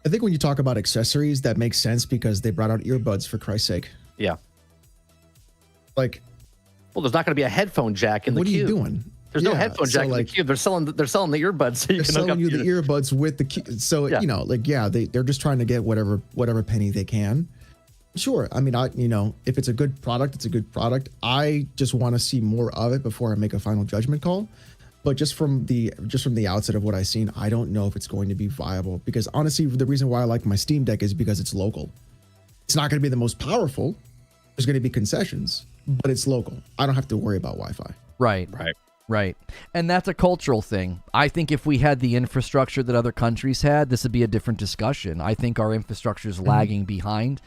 I think when you talk about accessories, that makes sense, because they brought out earbuds, for Christ's sake. Yeah. Like, well, there's not going to be a headphone jack in the Cube. What are you doing? There's no headphone jack in the Cube. They're selling the earbuds. So they're selling you the earbuds with the Cube. So, they're just trying to get whatever penny they can. Sure. I mean, if it's a good product, it's a good product. I just want to see more of it before I make a final judgment call. But just from the outset of what I've seen, I don't know if it's going to be viable, because honestly, the reason why I like my Steam Deck is because it's local. It's not going to be the most powerful. There's going to be concessions, but it's local. I don't have to worry about Wi-Fi. Right. And that's a cultural thing. I think if we had the infrastructure that other countries had, this would be a different discussion. I think our infrastructure is lagging behind.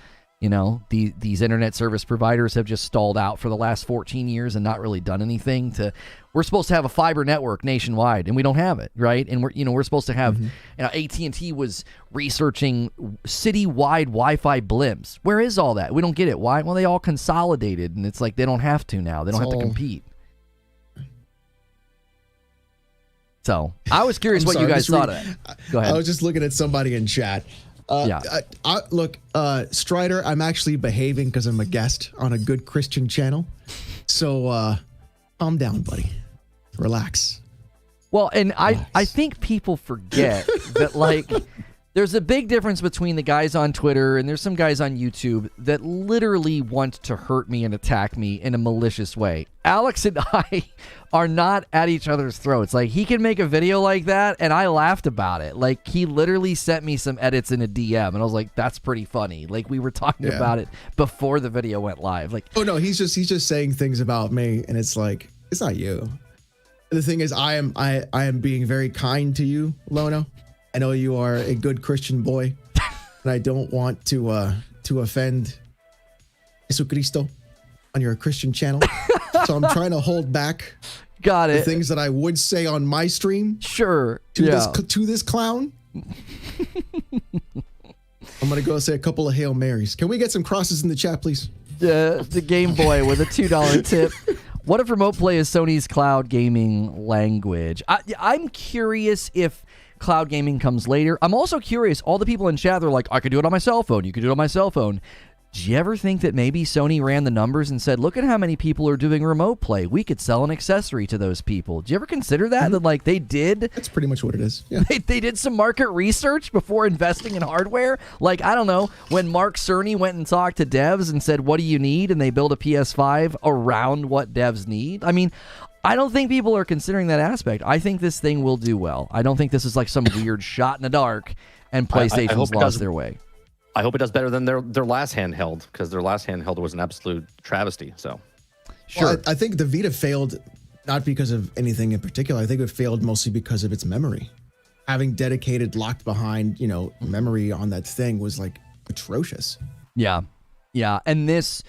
These internet service providers have just stalled out for the last 14 years and not really done anything we're supposed to have a fiber network nationwide, and we don't have it, right? And we're supposed to have, AT&T was researching citywide Wi-Fi blimps. Where is all that? We don't get it. Why? Well, they all consolidated, and it's like they don't have to now. They don't have to compete. So I was curious what you guys thought of that. Go ahead. I was just looking at somebody in chat. Look, Strider, I'm actually behaving because I'm a guest on a good Christian channel. So calm down, buddy. Relax. Well, and I think people forget that, like, There's a big difference between the guys on Twitter and there's some guys on YouTube that literally want to hurt me and attack me in a malicious way. Alex and I are not at each other's throats. Like, he can make a video like that, and I laughed about it. Like, he literally sent me some edits in a DM, and I was like, that's pretty funny. Like, we were talking about it before the video went live. Like, oh no, he's just saying things about me, and it's like, it's not you. The thing is, I am being very kind to you, Lono. I know you are a good Christian boy, and I don't want to offend Jesucristo on your Christian channel. So I'm trying to hold back got it. the things that I would say on my stream. Sure. To this clown. I'm gonna go say a couple of Hail Marys. Can we get some crosses in the chat, please? The Game Boy with a $2 tip. What if remote play is Sony's cloud gaming language? I'm curious if cloud gaming comes later. I'm also curious, all the people in chat, they're like, I could do it on my cell phone. You could do it on my cell phone. Do you ever think that maybe Sony ran the numbers and said, look at how many people are doing remote play. We could sell an accessory to those people. Do you ever consider that? That like they did? That's pretty much what it is. Yeah. They did some market research before investing in hardware. Like, I don't know, when Mark Cerny went and talked to devs and said, what do you need? And they built a PS5 around what devs need. I mean, I don't think people are considering that aspect. I think this thing will do well. I don't think this is like some weird shot in the dark and PlayStation's lost their way. I hope it does better than their last handheld, because their last handheld was an absolute travesty. So, sure. Well, I think the Vita failed not because of anything in particular. I think it failed mostly because of its memory. Having dedicated, locked behind, memory on that thing was like atrocious. Yeah, and this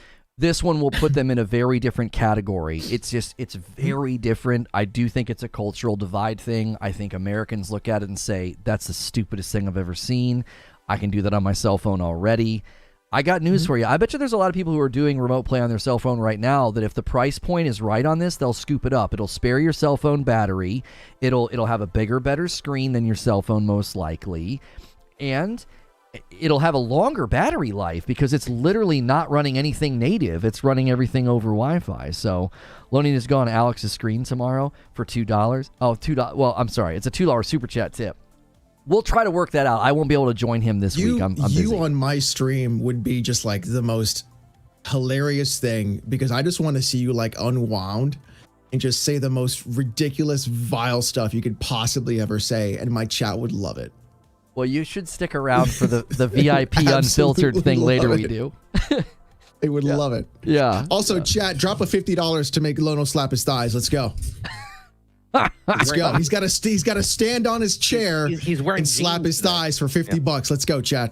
one will put them in a very different category. It's very different. I do think it's a cultural divide thing. I think Americans look at it and say, that's the stupidest thing I've ever seen. I can do that on my cell phone already. I got news for you. I bet you there's a lot of people who are doing remote play on their cell phone right now that if the price point is right on this, they'll scoop it up. It'll spare your cell phone battery. It'll have a bigger, better screen than your cell phone most likely. And it'll have a longer battery life because it's literally not running anything native. It's running everything over Wi-Fi. So Lonin is going to Alex's screen tomorrow for $2. Oh, $2. Well, I'm sorry. It's a $2 super chat tip. We'll try to work that out. I won't be able to join him this week. I'm busy. You on my stream would be just like the most hilarious thing because I just want to see you like unwound and just say the most ridiculous, vile stuff you could possibly ever say, and my chat would love it. Well, you should stick around for the VIP unfiltered thing later we do. They would love it. Yeah. Also, chat, drop a $50 to make Lono slap his thighs. Let's go. Let's go. He's got to stand on his chair he's wearing and slap his thighs for $50. Let's go, chat.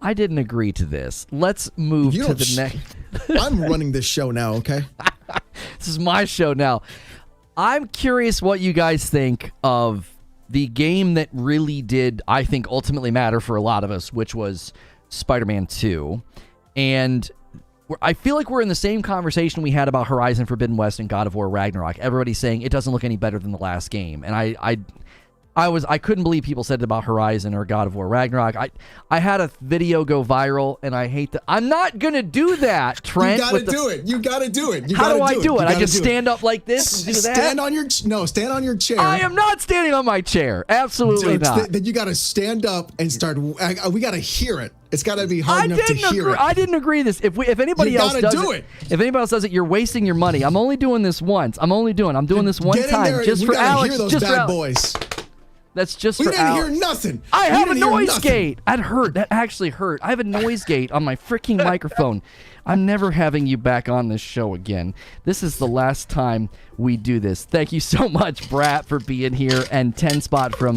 I didn't agree to this. Let's move to the next. I'm running this show now, okay? This is my show now. I'm curious what you guys think of the game that really did, I think, ultimately matter for a lot of us, which was Spider-Man 2. And I feel like we're in the same conversation we had about Horizon Forbidden West and God of War Ragnarok. Everybody's saying it doesn't look any better than the last game. And I couldn't believe people said it about Horizon or God of War Ragnarok. I had a video go viral, and I hate that. I'm not going to do that, Trent. You got to do it. You got to do it. How do I do it? I just stand up like this and do that? Stand on your chair. I am not standing on my chair. Absolutely not. Then you got to stand up and start. We got to hear it. It's got to be hard enough to hear it. I didn't agree this. If anybody else does it, if anybody else does it, you're wasting your money. I'm only doing this once. I'm doing this one time just for Alex. Hear those bad boys. That's just for Alex. We didn't hear nothing. I have a noise gate. That hurt. That actually hurt. I have a noise gate on my freaking microphone. I'm never having you back on this show again. This is the last time we do this. Thank you so much, Brat, for being here. And 10 spot from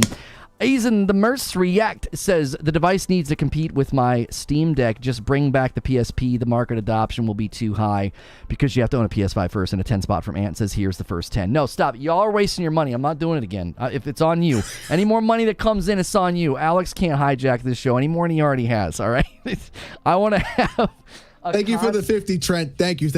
Aizen the Merce React says, the device needs to compete with my Steam Deck. Just bring back the PSP. The market adoption will be too high because you have to own a PS5 first. And a 10 spot from Ant says, here's the first 10. No, stop. Y'all are wasting your money. I'm not doing it again. If it's on you. Any more money that comes in, it's on you. Alex can't hijack this show any more than he already has, all right? I want to have Thank you for the 50, Trent. Thank you.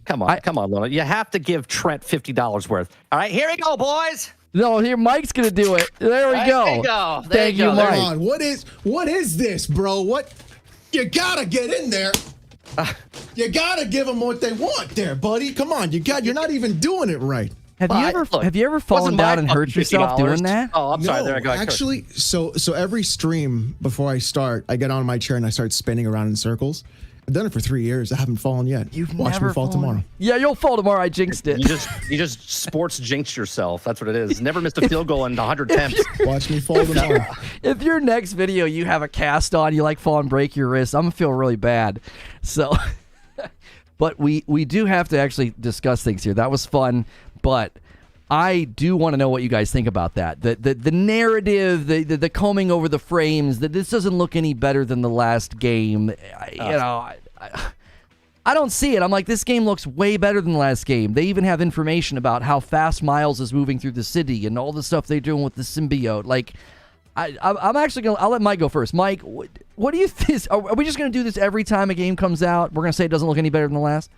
Come on, Lono. You have to give Trent $50 worth. All right, here we go, boys. No, here, Mike's going to do it. There we go. There you go. Thank you, Mike. On. What is this, bro? What? You got to get in there. You got to give them what they want there, buddy. Come on. You're not even doing it right. Have you ever fallen down and hurt yourself doing that? Oh, I'm sorry. No, There I go. actually, so every stream before I start, I get on my chair and I start spinning around in circles. I've done it for 3 years. I haven't fallen yet. Watch never me fall tomorrow. Yeah, you'll fall tomorrow. I jinxed it. You just sports jinxed yourself. That's what it is. Never missed a field goal in 100 attempts. Watch me fall tomorrow. If your next video you have a cast on, you like fall and break your wrist, I'm gonna feel really bad. So, but we do have to actually discuss things here. That was fun, but I do want to know what you guys think about that. The narrative, the combing over the frames, that this doesn't look any better than the last game. I don't see it. I'm like, this game looks way better than the last game. They even have information about how fast Miles is moving through the city and all the stuff they're doing with the symbiote. Like, I'm actually going to, I'll let Mike go first. Mike, what do you think? Are we just going to do this every time a game comes out? We're going to say it doesn't look any better than the last?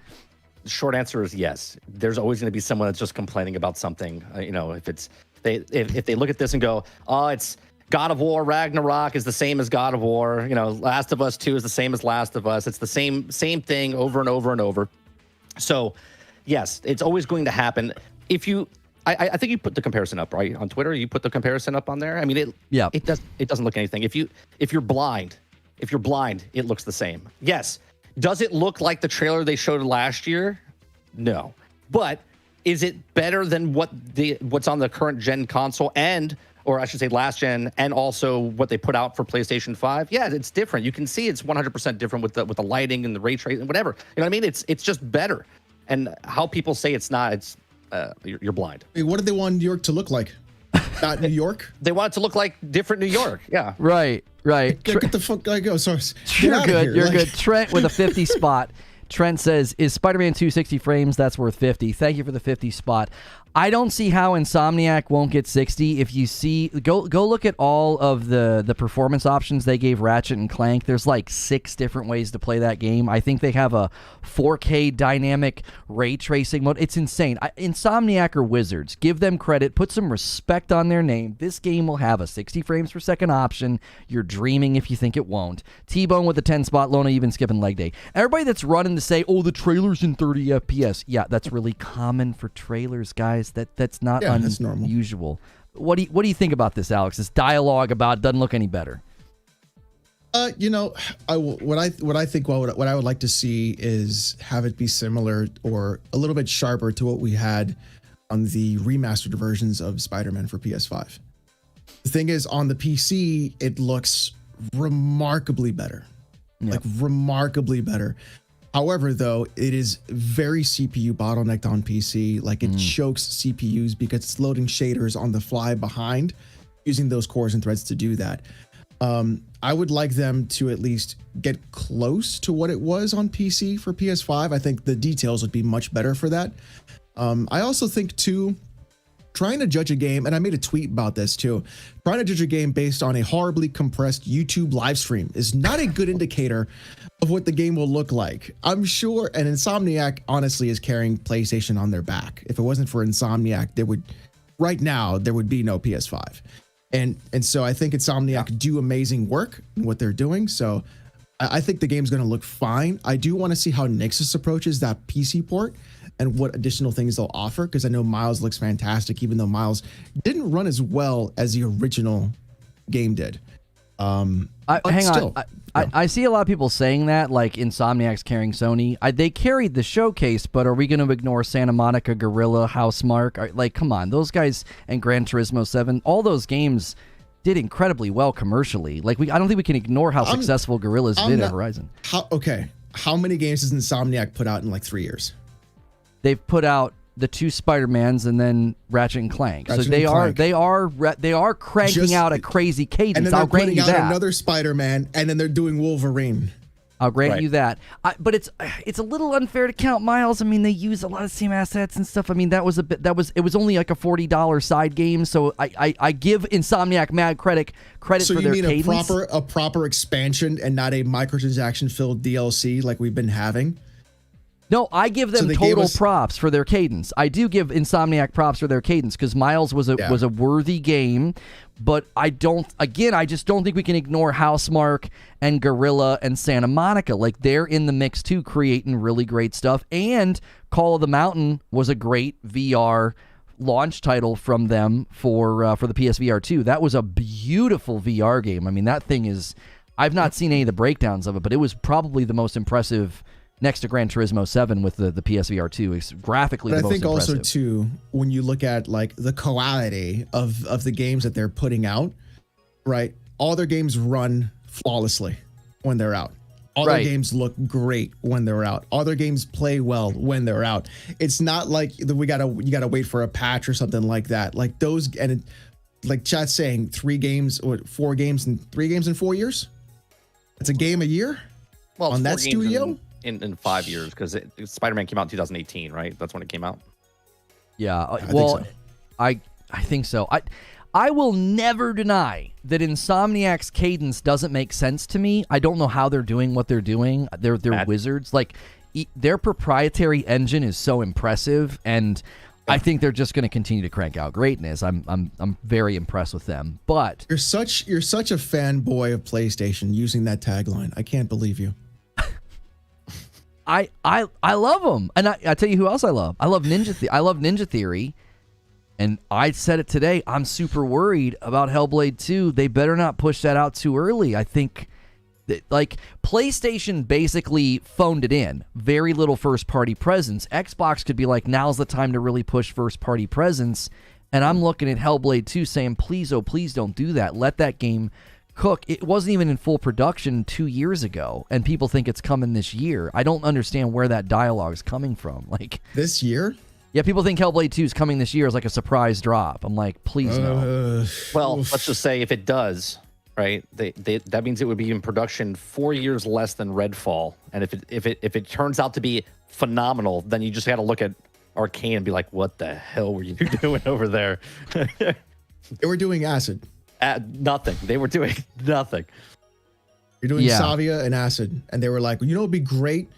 The short answer is yes. There's always going to be someone that's just complaining about something. If they look at this and go, oh, it's God of War Ragnarok is the same as God of War. Last of Us 2 is the same as Last of Us. It's the same thing over and over and over. So, yes, it's always going to happen. I think you put the comparison up, right, on Twitter. You put the comparison up on there. I mean, it doesn't look anything. If you're blind, it looks the same. Yes. Does it look like the trailer they showed last year? No. But is it better than what's on the current gen console or I should say last gen, and also what they put out for PlayStation 5? Yeah, it's different. You can see it's 100% different with the lighting and the ray tracing, whatever. You know what I mean? It's just better. And how people say it's not, you're blind. Wait, what did they want New York to look like? Not New York? They want it to look like different New York. Yeah. Right. Get the fuck, I go. Sorry. You're good. You're good. Trent with a 50 spot. Trent says, is Spider-Man 260 frames? That's worth 50. Thank you for the 50 spot. I don't see how Insomniac won't get 60. If you see, go look at all of the performance options they gave Ratchet and Clank. There's like 6 different ways to play that game. I think they have a 4K dynamic ray tracing mode. It's insane. Insomniac are wizards. Give them credit. Put some respect on their name. This game will have a 60 frames per second option. You're dreaming if you think it won't. T-Bone with the 10 spot. Lono even skipping leg day. Everybody that's running to say, oh, the trailer's in 30 FPS. Yeah, that's really common for trailers, guys. That's not unusual. What do you think about this, Alex? This dialogue about it doesn't look any better. What I would like to see is have it be similar or a little bit sharper to what we had on the remastered versions of Spider-Man for PS5. The thing is, on the PC, it looks remarkably better. Yep. Like remarkably better. However, though, it is very CPU bottlenecked on PC. Like it chokes CPUs because it's loading shaders on the fly behind, using those cores and threads to do that. I would like them to at least get close to what it was on PC for PS5. I think the details would be much better for that. I also think, too, trying to judge a game, and I made a tweet about this too, trying to judge a game based on a horribly compressed YouTube live stream is not a good indicator of what the game will look like. I'm sure, and Insomniac honestly is carrying PlayStation on their back. If it wasn't for Insomniac, right now, there would be no PS5. And so I think Insomniac do amazing work in what they're doing. So I think the game's going to look fine. I do want to see how Nixus approaches that PC port and what additional things they'll offer, because I know Miles looks fantastic, even though Miles didn't run as well as the original game did. Hang on. I see a lot of people saying that, like Insomniac's carrying Sony. They carried the showcase, but are we going to ignore Santa Monica, Guerrilla, Housemarque? Like, come on, those guys, and Gran Turismo 7, all those games did incredibly well commercially. Like, I don't think we can ignore how successful Guerrilla's been at Horizon. How many games has Insomniac put out in like 3 years? They've put out the 2 Spider-Mans and then Ratchet and Clank. So they are cranking out a crazy cadence. And then they're putting out another Spider-Man, and then they're doing Wolverine. I'll grant you that. But it's a little unfair to count Miles. I mean, they use a lot of the same assets and stuff. I mean, it was only like a $40 side game. So I give Insomniac mad credit for their cadence. So you mean a proper expansion and not a microtransaction filled DLC like we've been having? No, I give them total props for their cadence. I do give Insomniac props for their cadence because Miles was a worthy game, but I just don't think we can ignore Housemarque and Guerrilla and Santa Monica. Like, they're in the mix too, creating really great stuff. And Call of the Mountain was a great VR launch title from them for the PSVR 2. That was a beautiful VR game. I mean, that thing is, I've not seen any of the breakdowns of it, but it was probably the most impressive next to Gran Turismo 7 with the PSVR 2. It's graphically the most impressive. I think also, too, when you look at like the quality of the games that they're putting out, right? All their games run flawlessly when they're out. All their games look great when they're out. All their games play well when they're out. It's not like you gotta wait for a patch or something like that. Like those, and it, like chat's saying, 4 games in 4 years. It's a game a year. Well, on that studio in 5 years, because Spider-Man came out in 2018, right? That's when it came out. Yeah. I think so. I think so. I will never deny that Insomniac's cadence doesn't make sense to me. I don't know how they're doing what they're doing. They're wizards. Like their proprietary engine is so impressive, and I think they're just going to continue to crank out greatness. I'm very impressed with them. But you're such a fanboy of PlayStation using that tagline. I can't believe you. I love them, and I tell you who else I love. I love Ninja Theory. And I said it today, I'm super worried about Hellblade 2. They better not push that out too early. I think that, like, PlayStation basically phoned it in. Very little first-party presence. Xbox could be like, now's the time to really push first-party presence. And I'm looking at Hellblade 2 saying, please, oh, please don't do that. Let that game cook. It wasn't even in full production 2 years ago, and people think it's coming this year. I don't understand where that dialogue's coming from. Like this year? Yeah, people think Hellblade 2 is coming this year as like a surprise drop. I'm like, please no. Well, let's just say if it does, right? That means it would be in production 4 years less than Redfall. And if it turns out to be phenomenal, then you just got to look at Arcane and be like, what the hell were you doing over there? They were doing acid. Nothing. They were doing nothing. You're doing Savia and acid, and they were like, you know, it'd be great,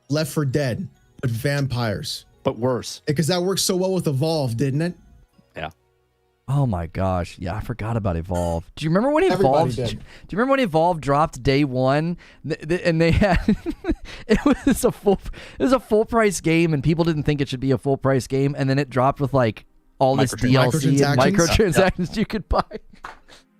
Left 4 Dead, but vampires. But worse. Because that worked so well with Evolve, didn't it? Yeah. Oh my gosh. Yeah, I forgot about Evolve. Do you remember when Evolve? Do you remember when Evolve dropped day one? And they had it was a full price game, and people didn't think it should be a full price game, and then it dropped with like all this DLC and microtransactions you could buy.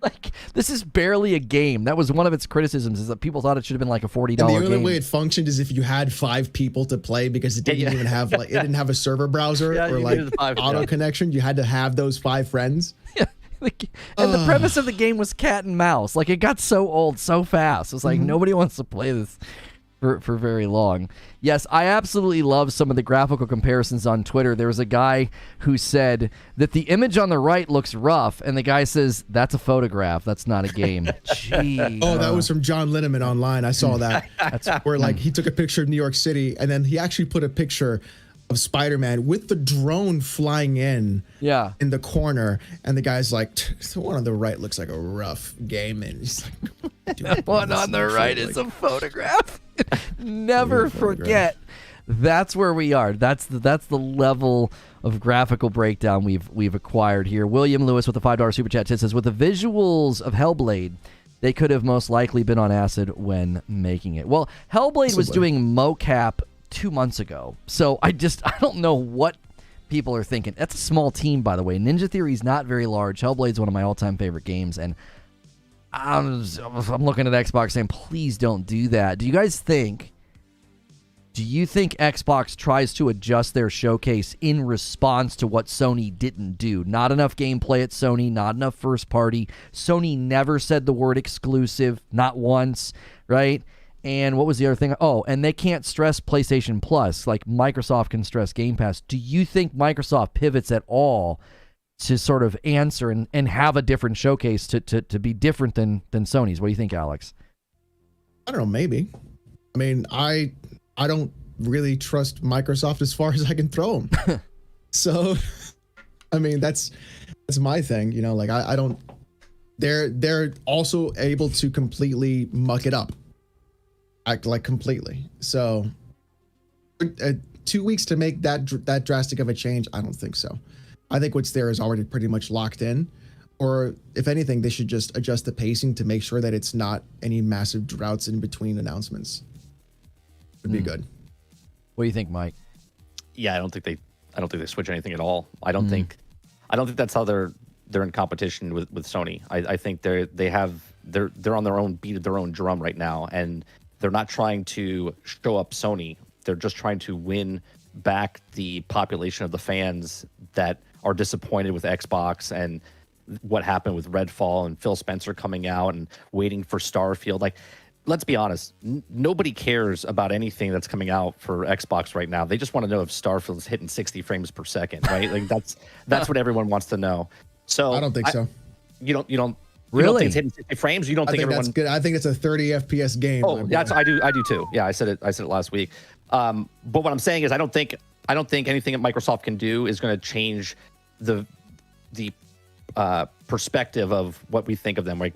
Like, this is barely a game. That was one of its criticisms, is that people thought it should have been like a $40 game. And the only way it functioned is if you had 5 people to play, because it didn't even have like it didn't have a server browser or like auto connection. You had to have those 5 friends. Yeah. And the premise of the game was cat and mouse. Like, it got so old so fast. It was like nobody wants to play this for very long. Yes, I absolutely love some of the graphical comparisons on Twitter. There was a guy who said that the image on the right looks rough, and the guy says, that's a photograph. That's not a game. Jeez. Oh, that was from John Linneman online. I saw that. That's where like he took a picture of New York City, and then he actually put a picture of Spider-Man with the drone flying in in the corner, and the guy's like, the one on the right looks like a rough game, and he's like, that one on the right is a photograph. Never forget, that's where we are. That's the level of graphical breakdown we've acquired here. William Lewis with a $5 super chat says, with the visuals of Hellblade, they could have most likely been on acid when making it. Well, Hellblade was doing mocap 2 months ago, so I don't know what people are thinking. That's a small team, by the way. Ninja Theory's not very large. Hellblade's one of my all-time favorite games, and I'm looking at Xbox saying, please don't do that. Do you think Xbox tries to adjust their showcase in response to what Sony didn't do? Not enough gameplay at Sony, not enough first party. Sony never said the word exclusive, not once, right? And what was the other thing? Oh, and they can't stress PlayStation Plus like Microsoft can stress Game Pass. Do you think Microsoft pivots at all to sort of answer and have a different showcase to be different than Sony's? What do you think, Alex? I don't know, maybe. I mean, I don't really trust Microsoft as far as I can throw them. So, I mean, that's my thing, you know, like I don't, they're also able to completely muck it up. Act like completely. So 2 weeks to make that drastic of a change, I don't think so. I think what's there is already pretty much locked in, or if anything, they should just adjust the pacing to make sure that it's not any massive droughts in between announcements. Would be good. What do you think, Mike? Yeah, I don't think they switch anything at all. I don't think I don't think that's how they're in competition with Sony. I think they're on their own beat of their own drum right now, and they're not trying to show up Sony. They're just trying to win back the population of the fans that are disappointed with Xbox and what happened with Redfall and Phil Spencer coming out and waiting for Starfield. Like, let's be honest, nobody cares about anything that's coming out for Xbox right now. They just want to know if Starfield's hitting 60 frames per second, right? Like that's what everyone wants to know. So I don't think so. You don't really don't think it's hitting 60 frames? You don't think everyone? That's good. I think it's a 30 FPS game. Oh, I do too. Yeah, I said it last week. But what I'm saying is I don't think anything that Microsoft can do is going to change the perspective of what we think of them. Like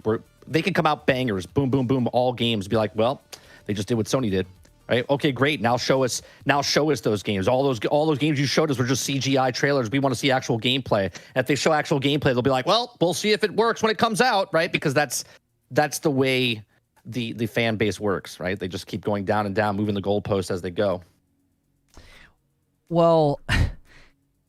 they can come out bangers, boom, boom, boom, all games. Be like, well, they just did what Sony did, right? Okay, great. Now show us those games. All those games you showed us were just CGI trailers. We want to see actual gameplay. And if they show actual gameplay, they'll be like, well, we'll see if it works when it comes out, right? Because that's the way the fan base works, right? They just keep going down and down, moving the goalposts as they go. Well,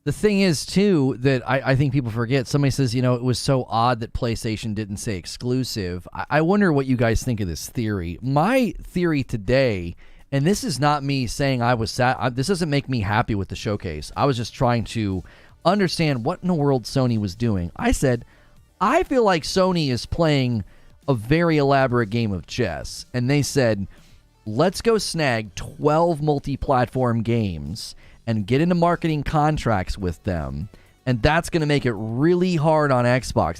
the thing is, too, that I think people forget. Somebody says, it was so odd that PlayStation didn't say exclusive. I wonder what you guys think of this theory. My theory today, and this is not me saying I was sad. This doesn't make me happy with the showcase. I was just trying to understand what in the world Sony was doing. I said, I feel like Sony is playing a very elaborate game of chess. And they said, let's go snag 12 multi-platform games and get into marketing contracts with them, and that's going to make it really hard on Xbox.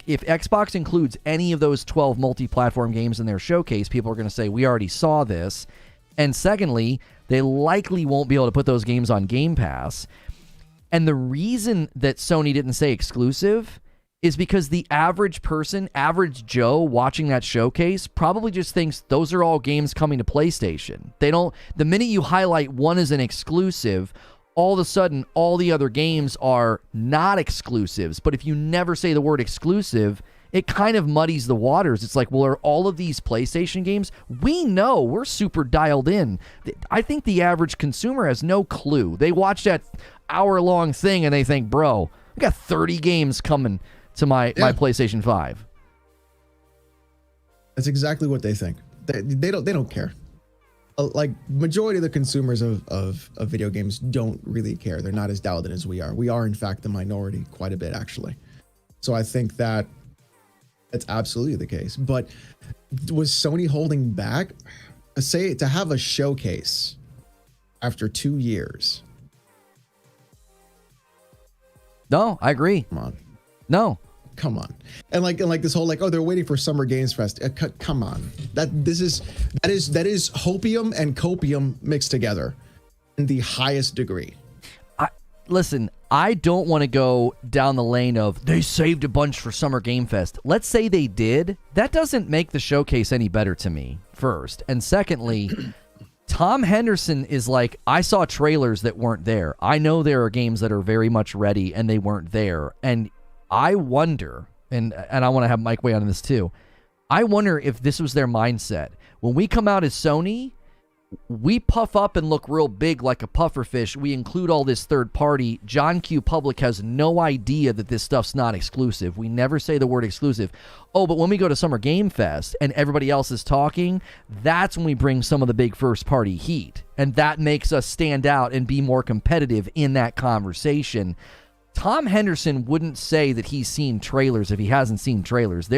If Xbox includes any of those 12 multi-platform games in their showcase, people are going to say, we already saw this. And secondly, they likely won't be able to put those games on Game Pass. And the reason that Sony didn't say exclusive is because the average person, average Joe watching that showcase probably just thinks those are all games coming to PlayStation. The minute you highlight one as an exclusive, all of a sudden all the other games are not exclusives. But if you never say the word exclusive, it kind of muddies the waters. It's like, well, are all of these PlayStation games? We know, we're super dialed in. I think the average consumer has no clue. They watch that hour-long thing and they think, bro, we got 30 games coming to my PlayStation 5. That's exactly what they think. They don't care. Like majority of the consumers of video games don't really care. They're not as dialed in as we are. We are in fact the minority quite a bit actually. So I think that that's absolutely the case. But was Sony holding back? Say to have a showcase after 2 years. No, I agree. Come on. No. Come on. And like this whole they're waiting for Summer Games Fest. Come on. That is hopium and copium mixed together in the highest degree. Listen, I don't want to go down the lane of they saved a bunch for Summer Game Fest. Let's say they did. That doesn't make the showcase any better to me, first. And secondly, Tom Henderson is like, I saw trailers that weren't there. I know there are games that are very much ready and they weren't there. And I wonder, and I want to have Mike weigh on this too, I wonder if this was their mindset. When we come out as Sony, we puff up and look real big like a pufferfish. We include all this third party. John Q. Public has no idea that this stuff's not exclusive. We never say the word exclusive. Oh, but when we go to Summer Game Fest and everybody else is talking, that's when we bring some of the big first party heat. And that makes us stand out and be more competitive in that conversation. Tom Henderson wouldn't say that he's seen trailers if he hasn't seen trailers.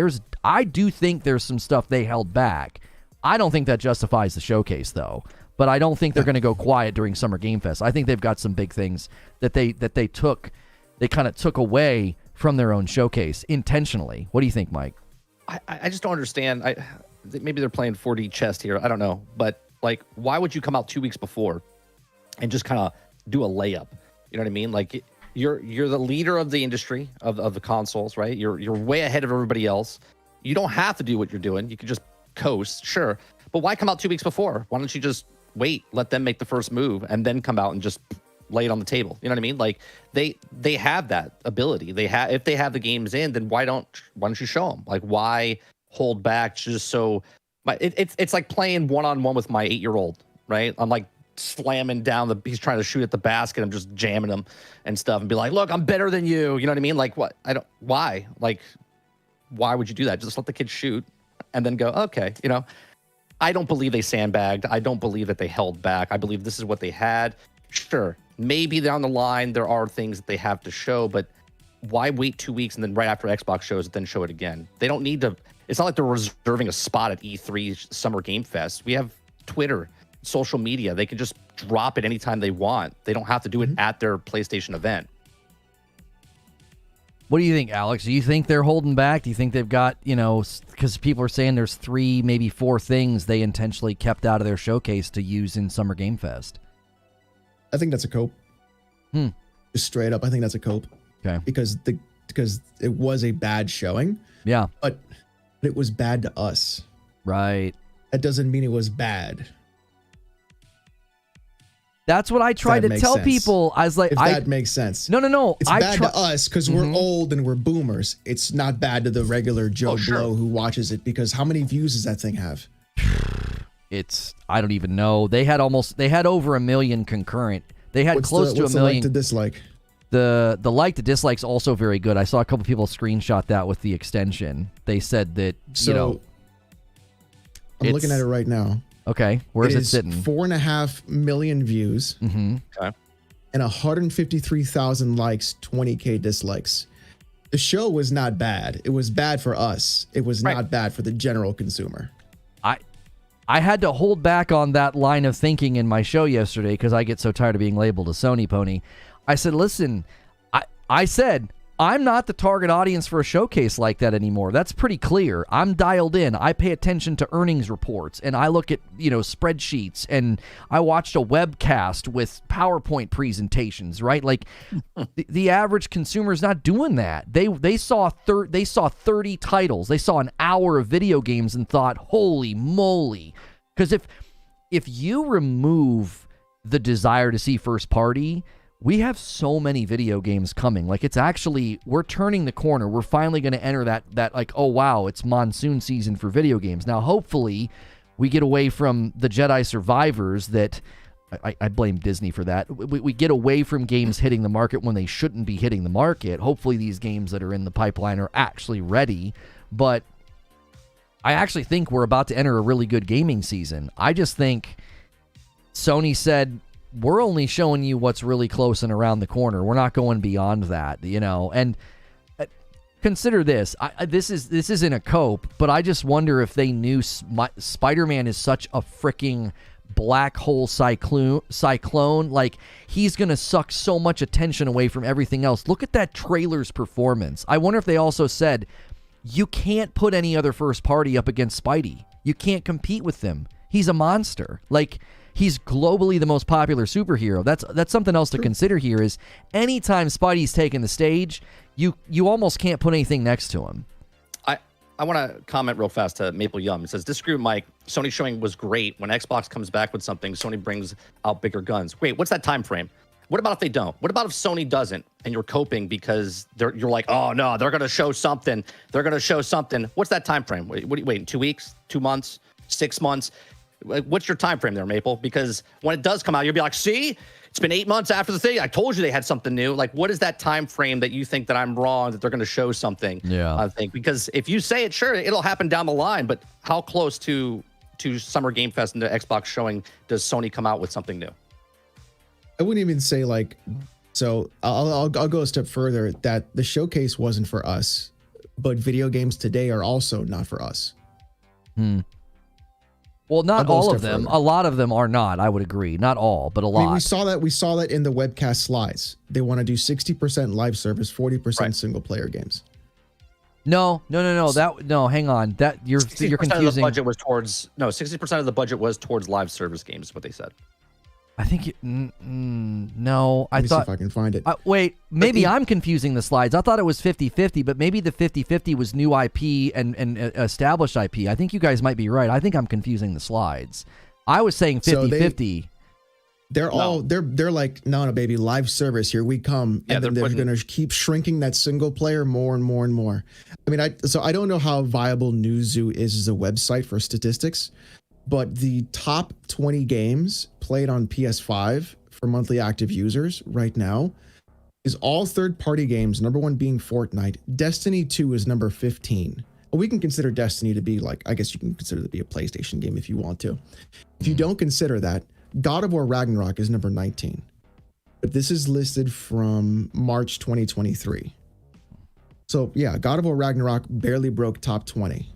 I do think there's some stuff they held back. I don't think that justifies the showcase, though. But I don't think they're going to go quiet during Summer Game Fest. I think they've got some big things that they kind of took away from their own showcase intentionally. What do you think, Mike? I just don't understand. Maybe they're playing 4D chess here. I don't know. But why would you come out 2 weeks before and just kind of do a layup? You know what I mean? Like you're the leader of the industry of the consoles, right? You're way ahead of everybody else. You don't have to do what you're doing. You can just coast, sure. But why come out 2 weeks before? Why don't you just wait, let them make the first move, and then come out and just lay it on the table? You know what I mean? Like they have that ability. If they have the games in, then why don't you show them? Like why hold back just so? It's like playing one-on-one with my 8-year-old, right? I'm like slamming down he's trying to shoot at the basket. I'm just jamming him and stuff and be like, look, I'm better than you. You know what I mean? Like what? Why? Like, why would you do that? Just let the kid shoot and then go, okay. You know, I don't believe they sandbagged. I don't believe that they held back. I believe this is what they had. Sure. Maybe down the line, there are things that they have to show, but why wait 2 weeks and then right after Xbox shows it, then show it again? They don't need to. It's not like they're reserving a spot at E3 Summer Game Fest. We have Twitter, social media. They can just drop it anytime they want. They don't have to do it at their PlayStation event. What do you think, Alex? Do you think they're holding back? Do you think they've got, because people are saying there's 3, maybe 4 things they intentionally kept out of their showcase to use in Summer Game Fest? I think that's a cope. Just straight up, I think that's a cope. Okay. Because it was a bad showing. Yeah. But it was bad to us. Right. That doesn't mean it was bad. That's what I tried to tell people. I was like, if that makes sense. No. It's bad to us because we're old and we're boomers. It's not bad to the regular Joe Blow who watches it, because how many views does that thing have? I don't even know. They had over 1 million concurrent. They had close to 1 million. The like to dislike? The like to dislike's also very good. I saw a couple people screenshot that with the extension. They said that, I'm looking at it right now. Okay, where is it sitting? 4.5 million views. Okay. And 153,000 likes, 20K dislikes. The show was not bad. It was bad for us. It was not bad for the general consumer. I had to hold back on that line of thinking in my show yesterday because I get so tired of being labeled a Sony pony. I said, listen, I said, I'm not the target audience for a showcase like that anymore. That's pretty clear. I'm dialed in. I pay attention to earnings reports, and I look at, spreadsheets, and I watched a webcast with PowerPoint presentations, right? Like the average consumer is not doing that. They saw 30 titles. They saw an hour of video games and thought, holy moly. Because if you remove the desire to see first party, we have so many video games coming. Like, it's actually, we're turning the corner. We're finally going to enter that like, oh, wow, it's monsoon season for video games. Now, hopefully, we get away from the Jedi Survivors that, I blame Disney for that. We get away from games hitting the market when they shouldn't be hitting the market. Hopefully, these games that are in the pipeline are actually ready. But I actually think we're about to enter a really good gaming season. I just think Sony said, we're only showing you what's really close and around the corner. We're not going beyond that, And consider this. This isn't a cope, but I just wonder if they knew Spider-Man is such a freaking black hole cyclone. Like, he's going to suck so much attention away from everything else. Look at that trailer's performance. I wonder if they also said, you can't put any other first party up against Spidey. You can't compete with him. He's a monster. Like, he's globally the most popular superhero. That's something else to consider here is anytime Spidey's taking the stage, you almost can't put anything next to him. I want to comment real fast to Maple Yum. It says, disagree with Mike. Sony showing was great. When Xbox comes back with something, Sony brings out bigger guns. Wait, what's that time frame? What about if they don't? What about if Sony doesn't and you're coping because you're like, oh, no, they're going to show something. They're going to show something. What's that time frame? Wait, 2 weeks, 2 months, 6 months? What's your time frame there, Maple? Because when it does come out, you'll be like, see, it's been 8 months after the thing. I told you they had something new. Like, what is that time frame that you think that I'm wrong, that they're going to show something? Yeah. I think because if you say it, sure, it'll happen down the line. But how close to Summer Game Fest and the Xbox showing does Sony come out with something new? I wouldn't even say like, so I'll go a step further that the showcase wasn't for us, but video games today are also not for us. Well, not all of them. A lot of them are not. I would agree. Not all, but a lot. I mean, we saw that in the webcast slides. They want to do 60% live service, 40% single player games. No. Hang on. That you're confusing. Of the budget was towards 60% of the budget was towards live service games. Is what they said. I think no. Let me see if I can find it. Wait, maybe I'm confusing the slides. I thought it was 50-50, but maybe the 50-50 was new IP and established IP. I think you guys might be right. I think I'm confusing the slides. I was saying 50-50. They're like, no, baby, live service, here we come. And then they're going to keep shrinking that single player more and more and more. I mean, I don't know how viable Newzoo is as a website for statistics, but the top 20 games played on PS5 for monthly active users right now is all third-party games, number one being Fortnite. Destiny 2 is number 15. We can consider Destiny to be like, I guess you can consider it to be a PlayStation game if you want to. If you don't consider that, God of War Ragnarok is number 19. But this is listed from March 2023. So yeah, God of War Ragnarok barely broke top 20.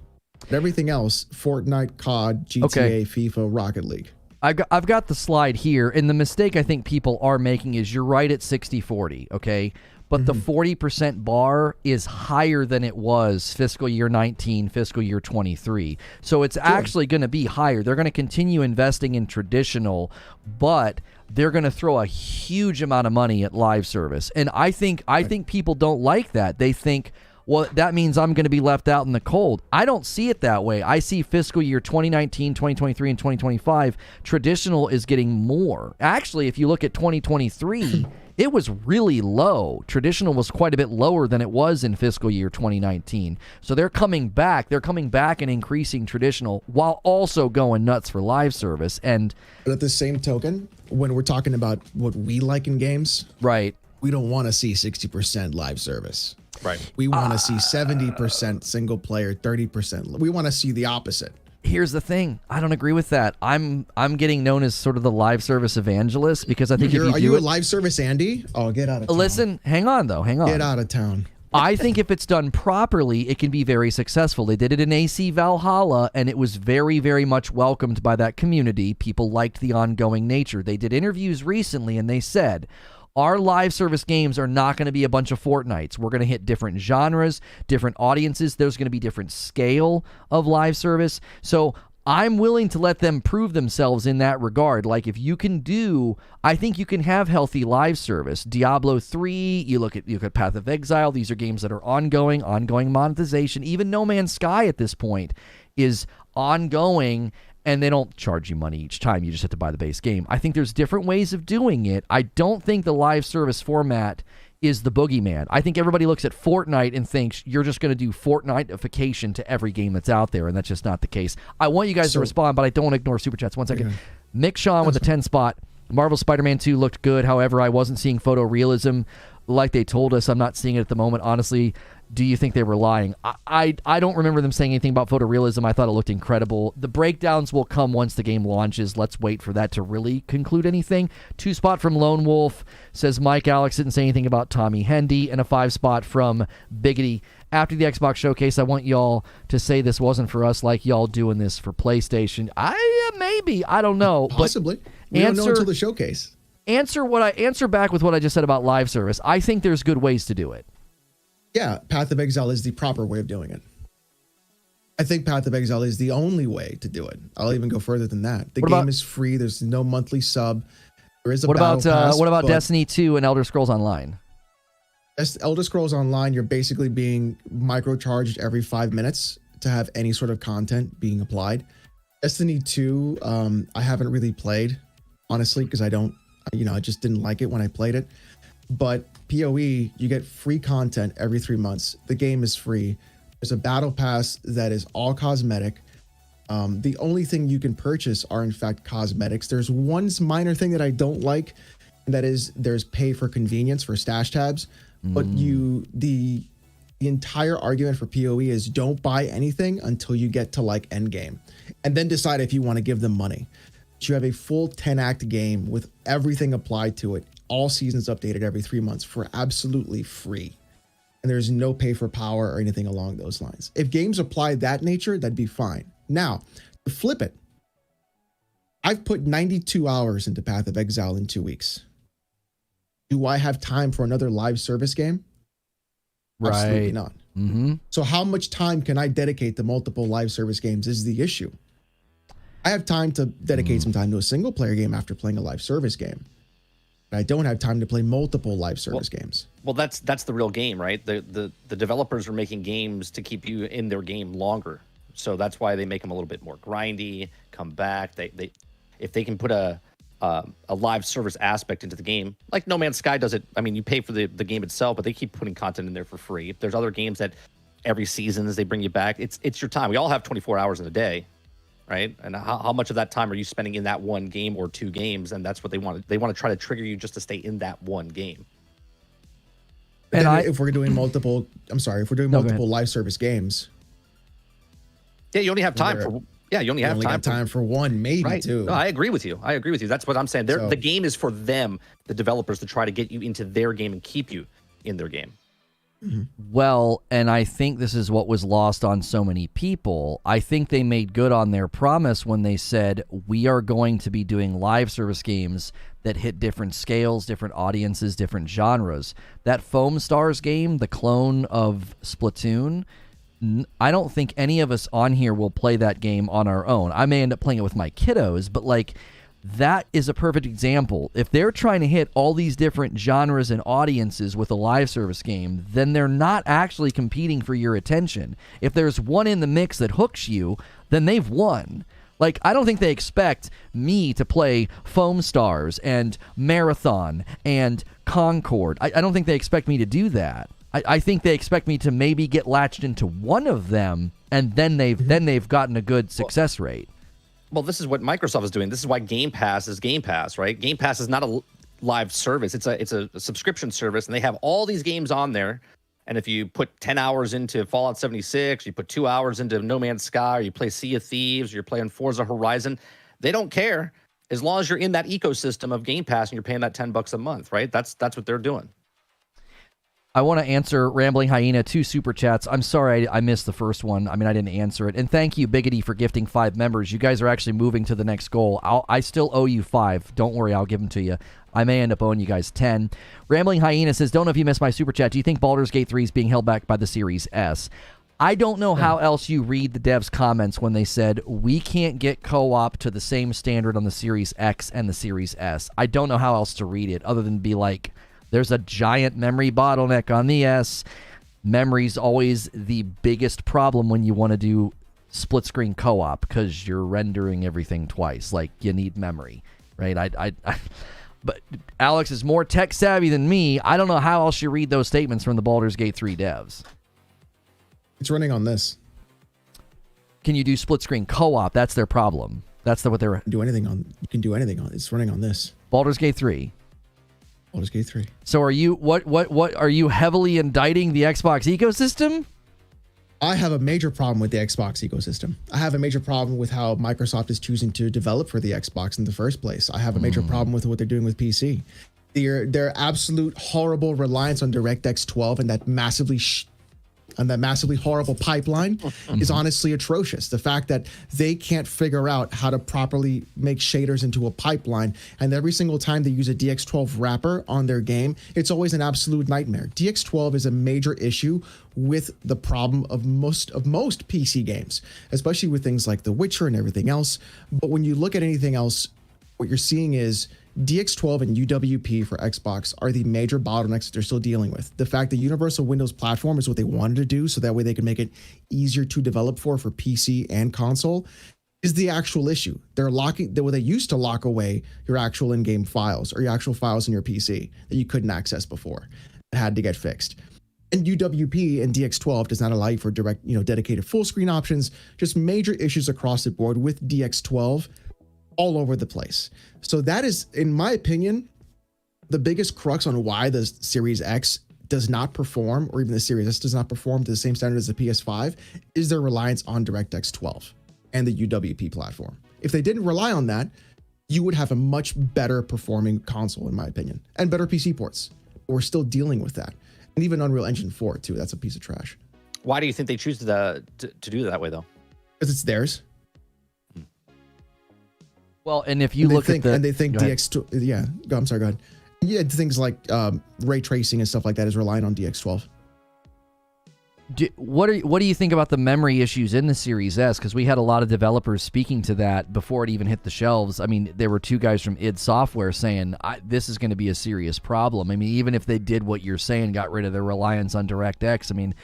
But everything else, Fortnite, COD, GTA, FIFA, Rocket League. I've got the slide here, and the mistake I think people are making is you're right at 60-40, okay? But the 40% bar is higher than it was fiscal year 19, fiscal year 23. So it's actually going to be higher. They're going to continue investing in traditional, but they're going to throw a huge amount of money at live service. And I think people don't like that. They think, well, that means I'm going to be left out in the cold. I don't see it that way. I see fiscal year 2019, 2023, and 2025, traditional is getting more. Actually, if you look at 2023, it was really low. Traditional was quite a bit lower than it was in fiscal year 2019. So they're coming back. They're coming back and increasing traditional while also going nuts for live service. And but at the same token, when we're talking about what we like in games, right, we don't want to see 60% live service. Right. We want to see 70% single player, 30%. We want to see the opposite. Here's the thing. I don't agree with that. I'm getting known as sort of the live service evangelist because I think Are you a live service Andy? Oh, get out of town. Listen, hang on though. Hang on. Get out of town. I think if it's done properly, it can be very successful. They did it in AC Valhalla, and it was very, very much welcomed by that community. People liked the ongoing nature. They did interviews recently, and they said, our live service games are not going to be a bunch of Fortnites. We're going to hit different genres, different audiences. There's going to be different scale of live service. So I'm willing to let them prove themselves in that regard. Like if you can do, I think you can have healthy live service. Diablo 3, you look at Path of Exile. These are games that are ongoing monetization. Even No Man's Sky at this point is ongoing, and they don't charge you money each time. You just have to buy the base game. I think there's different ways of doing it. I don't think the live service format is the boogeyman. I think everybody looks at Fortnite and thinks you're just going to do Fortniteification to every game that's out there, and that's just not the case. I want you guys to respond, but I don't want to ignore Super Chats. 1 second. Mick Sean with a 10 spot. Marvel Spider-Man 2 looked good. However, I wasn't seeing photorealism like they told us. I'm not seeing it at the moment. Honestly, do you think they were lying? I don't remember them saying anything about photorealism. I thought it looked incredible. The breakdowns will come once the game launches. Let's wait for that to really conclude anything. 2 spot from Lone Wolf says Mike Alex didn't say anything about Tommy Hendy. And a 5 spot from Biggity. After the Xbox showcase, I want y'all to say this wasn't for us like y'all doing this for PlayStation. Maybe. I don't know. Possibly. We don't know until the showcase. Answer back with what I just said about live service. I think there's good ways to do it. Yeah, Path of Exile is the proper way of doing it. I think Path of Exile is the only way to do it. I'll even go further than that. The game is free. There's no monthly sub. There is a battle pass. What about Destiny 2 and Elder Scrolls Online? Elder Scrolls Online, you're basically being microcharged every 5 minutes to have any sort of content being applied. Destiny 2, I haven't really played, honestly, because I just didn't like it when I played it. But PoE, you get free content every 3 months. The game is free. There's a battle pass that is all cosmetic. The only thing you can purchase are, in fact, cosmetics. There's one minor thing that I don't like, and that is there's pay for convenience for stash tabs. But the entire argument for PoE is don't buy anything until you get to like end game, and then decide if you want to give them money. But you have a full 10-act game with everything applied to it. All seasons updated every 3 months for absolutely free. And there's no pay for power or anything along those lines. If games apply that nature, that'd be fine. Now, to flip it, I've put 92 hours into Path of Exile in 2 weeks. Do I have time for another live service game? Right. Absolutely not. So how much time can I dedicate to multiple live service games is the issue. I have time to dedicate some time to a single player game after playing a live service game. I don't have time to play multiple live service games. Well, that's the real game, right? The developers are making games to keep you in their game longer. So that's why they make them a little bit more grindy, come back. They if they can put a live service aspect into the game, like No Man's Sky does it. I mean, you pay for the game itself, but they keep putting content in there for free. There's other games that every season as they bring you back, it's your time. We all have 24 hours in a day. right? And how much of that time are you spending in that one game or two games? And that's what they want. They want to try to trigger you just to stay in that one game. And if we're doing multiple, if we're doing multiple live service games. Yeah, you only have time for. Yeah, you only have time for one, maybe two. No, I agree with you. That's what I'm saying. The game is for them, the developers, to try to get you into their game and keep you in their game. Mm-hmm. Well, and I think this is what was lost on so many people. I think they made good on their promise when they said, we are going to be doing live service games that hit different scales, different audiences, different genres. That Foam Stars game, the clone of Splatoon, I don't think any of us on here will play that game on our own. I may end up playing it with my kiddos, but like, that is a perfect example. If they're trying to hit all these different genres and audiences with a live service game, then they're not actually competing for your attention. If there's one in the mix that hooks you, then they've won. Like, I don't think they expect me to play Foam Stars and Marathon and Concord. I don't think they expect me to do that. I think they expect me to maybe get latched into one of them, and then they've gotten a good success rate. Well, this is what Microsoft is doing. This is why Game Pass is Game Pass, right? Game Pass is not a live service. It's a subscription service, and they have all these games on there. And if you put 10 hours into Fallout 76, you put 2 hours into No Man's Sky, or you play Sea of Thieves, or you're playing Forza Horizon, they don't care as long as you're in that ecosystem of Game Pass and you're paying that $10 a month, right? That's what they're doing. I want to answer Rambling Hyena 2 super chats. I'm sorry I missed the first one. I mean, I didn't answer it. And thank you, Biggity, for gifting 5 members. You guys are actually moving to the next goal. I still owe you 5. Don't worry, I'll give them to you. I may end up owing you guys 10. Rambling Hyena says, don't know if you missed my super chat. Do you think Baldur's Gate 3 is being held back by the Series S? I don't know how else you read the devs' comments when they said, we can't get co-op to the same standard on the Series X and the Series S. I don't know how else to read it other than be like, there's a giant memory bottleneck on the S. Memory's always the biggest problem when you want to do split screen co-op because you're rendering everything twice. Like, you need memory, right? But Alex is more tech savvy than me. I don't know how else you read those statements from the Baldur's Gate 3 devs. It's running on this. Can you do split screen co-op? That's their problem. That's what they're. You can do anything on. It's running on this. Baldur's Gate 3. Baldur's Gate 3. So are you what are you heavily indicting the Xbox ecosystem? I have a major problem with the Xbox ecosystem. I have a major problem with how Microsoft is choosing to develop for the Xbox in the first place. I have a major problem with what they're doing with PC. Their absolute horrible reliance on DirectX 12 and that massively horrible pipeline is honestly atrocious. The fact that they can't figure out how to properly make shaders into a pipeline, and every single time they use a DX12 wrapper on their game, it's always an absolute nightmare. DX12 is a major issue with the problem of most PC games, especially with things like The Witcher and everything else. But when you look at anything else, what you're seeing is DX12 and UWP for Xbox are the major bottlenecks that they're still dealing with. The fact that Universal Windows Platform is what they wanted to do, so that way they can make it easier to develop for PC and console, is the actual issue. They're locking, they used to lock away your actual in-game files or your actual files in your PC that you couldn't access before. It had to get fixed. And UWP and DX12 does not allow you for direct, dedicated full screen options. Just major issues across the board with DX12 all over the place. So that is, in my opinion, the biggest crux on why the Series X does not perform, or even the Series S does not perform to the same standard as the PS5, is their reliance on DirectX 12 and the UWP platform. If they didn't rely on that, you would have a much better performing console, in my opinion, and better PC ports. We're still dealing with that. And even Unreal Engine 4, too. That's a piece of trash. Why do you think they choose to do it that way, though? Because it's theirs. Well, and if you look at the... And they think DX... Yeah, I'm sorry, go ahead. Yeah, things like ray tracing and stuff like that is relying on DX12. What do you think about the memory issues in the Series S? Because we had a lot of developers speaking to that before it even hit the shelves. I mean, there were 2 guys from id Software saying, this is going to be a serious problem. I mean, even if they did what you're saying, got rid of their reliance on DirectX, I mean,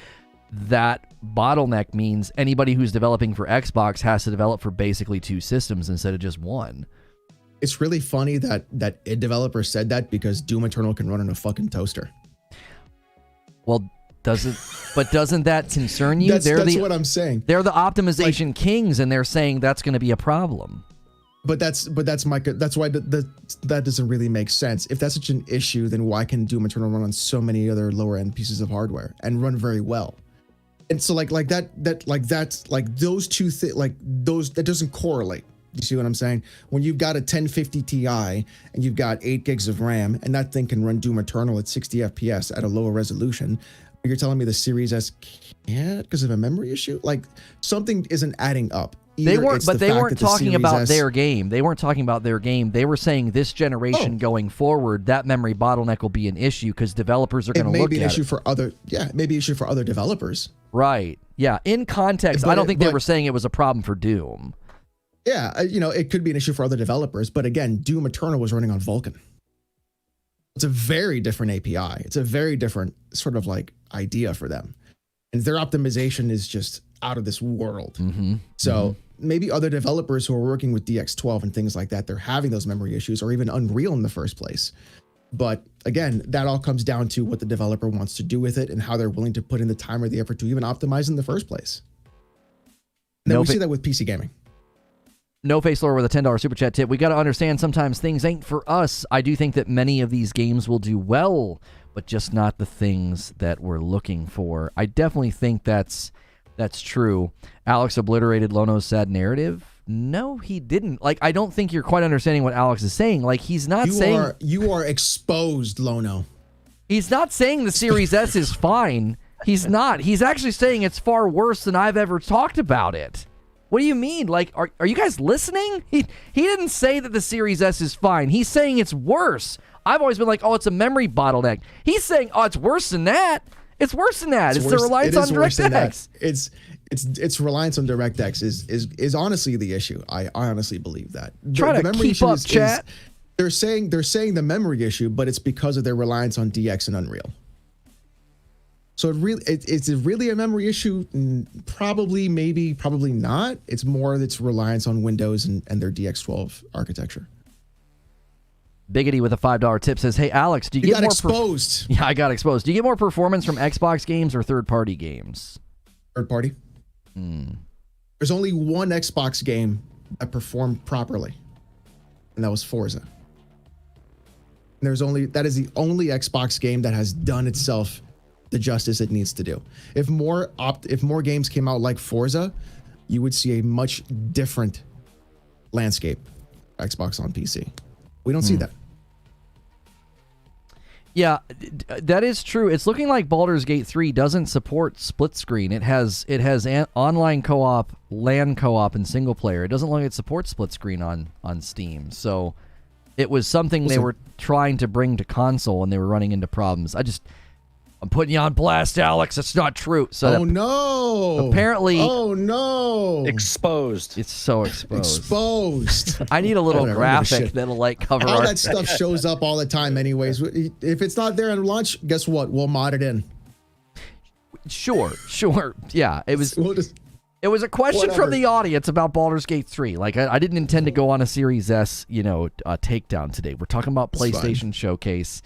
that bottleneck means anybody who's developing for Xbox has to develop for basically 2 systems instead of just one. It's really funny that id developer said that because Doom Eternal can run on a fucking toaster. Well, Doesn't that concern you? That's what I'm saying. They're the optimization kings, and they're saying that's going to be a problem. But that's why that doesn't really make sense. If that's such an issue, then why can Doom Eternal run on so many other lower end pieces of hardware and run very well? And so like those two things, that doesn't correlate. You see what I'm saying? When you've got a 1050 Ti and you've got 8 gigs of RAM, and that thing can run Doom Eternal at 60 FPS at a lower resolution, you're telling me the Series S can't because of a memory issue? Like, something isn't adding up. They weren't talking about their game. They weren't talking about their game. They were saying this generation going forward, that memory bottleneck will be an issue because developers are going to look at it. It may be an issue for other, maybe an issue for other developers. Right. Yeah. In context, I don't think they were saying it was a problem for Doom. Yeah. It could be an issue for other developers, but again, Doom Eternal was running on Vulkan. It's a very different API. It's a very different sort of like idea for them. And their optimization is just out of this world. So maybe other developers who are working with DX12 and things like that, they're having those memory issues, or even Unreal in the first place. But again, that all comes down to what the developer wants to do with it and how they're willing to put in the time or the effort to even optimize in the first place. And then we see that with PC gaming. No Face Lore with a $10 super chat tip. We got to understand sometimes things ain't for us. I do think that many of these games will do well, but just not the things that we're looking for. I definitely think that's true. Alex obliterated Lono's sad narrative. No, he didn't. Like, I don't think you're quite understanding what Alex is saying. Like, he's not saying... You are exposed, Lono. He's not saying the Series S is fine. He's not. He's actually saying it's far worse than I've ever talked about it. What do you mean? Like, are you guys listening? He didn't say that the Series S is fine. He's saying it's worse. I've always been like, oh, it's a memory bottleneck. He's saying, oh, it's worse than that. It's worse than that. It's the reliance on DirectX. It's reliance on DirectX is honestly the issue. I honestly believe that. Try to keep up, chat. They're saying the memory issue, but it's because of their reliance on DX and Unreal. So it's really a memory issue. Probably, maybe, probably not. It's more its reliance on Windows and their DX12 architecture. Biggity with a $5 tip says, "Hey Alex, do you get more exposed?" Yeah, I got exposed. Do you get more performance from Xbox games or third-party games? Third party. There's only one Xbox game that performed properly, and that was Forza. And that is the only Xbox game that has done itself the justice it needs to do. If more games came out like Forza, you would see a much different landscape for Xbox on PC. We don't see that. Yeah, that is true. It's looking like Baldur's Gate 3 doesn't support split screen. It has online co-op, LAN co-op, and single player. It doesn't look like it supports split screen on Steam. So it was something they were trying to bring to console, and they were running into problems. I'm putting you on blast, Alex. It's not true. So no! Apparently, oh no! Exposed. It's so exposed. Exposed. I need a little graphic that'll like cover all that stuff. Shows up all the time, anyways. If it's not there on launch, guess what? We'll mod it in. Sure. Yeah, it was. It was a question from the audience about Baldur's Gate 3. Like, I didn't intend to go on a Series S, takedown today. We're talking about PlayStation Showcase.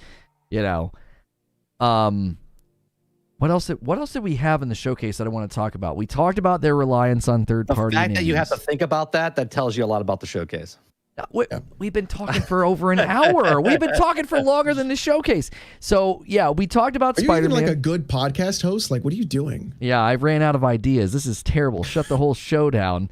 What else did we have in the showcase that I want to talk about? We talked about their reliance on third-party names. The fact that you have to think about that tells you a lot about the showcase. We've been talking for over an hour. We've been talking for longer than the showcase. So, yeah, we talked about Spider-Man. Are you even like a good podcast host? Like, what are you doing? Yeah, I ran out of ideas. This is terrible. Shut the whole show down.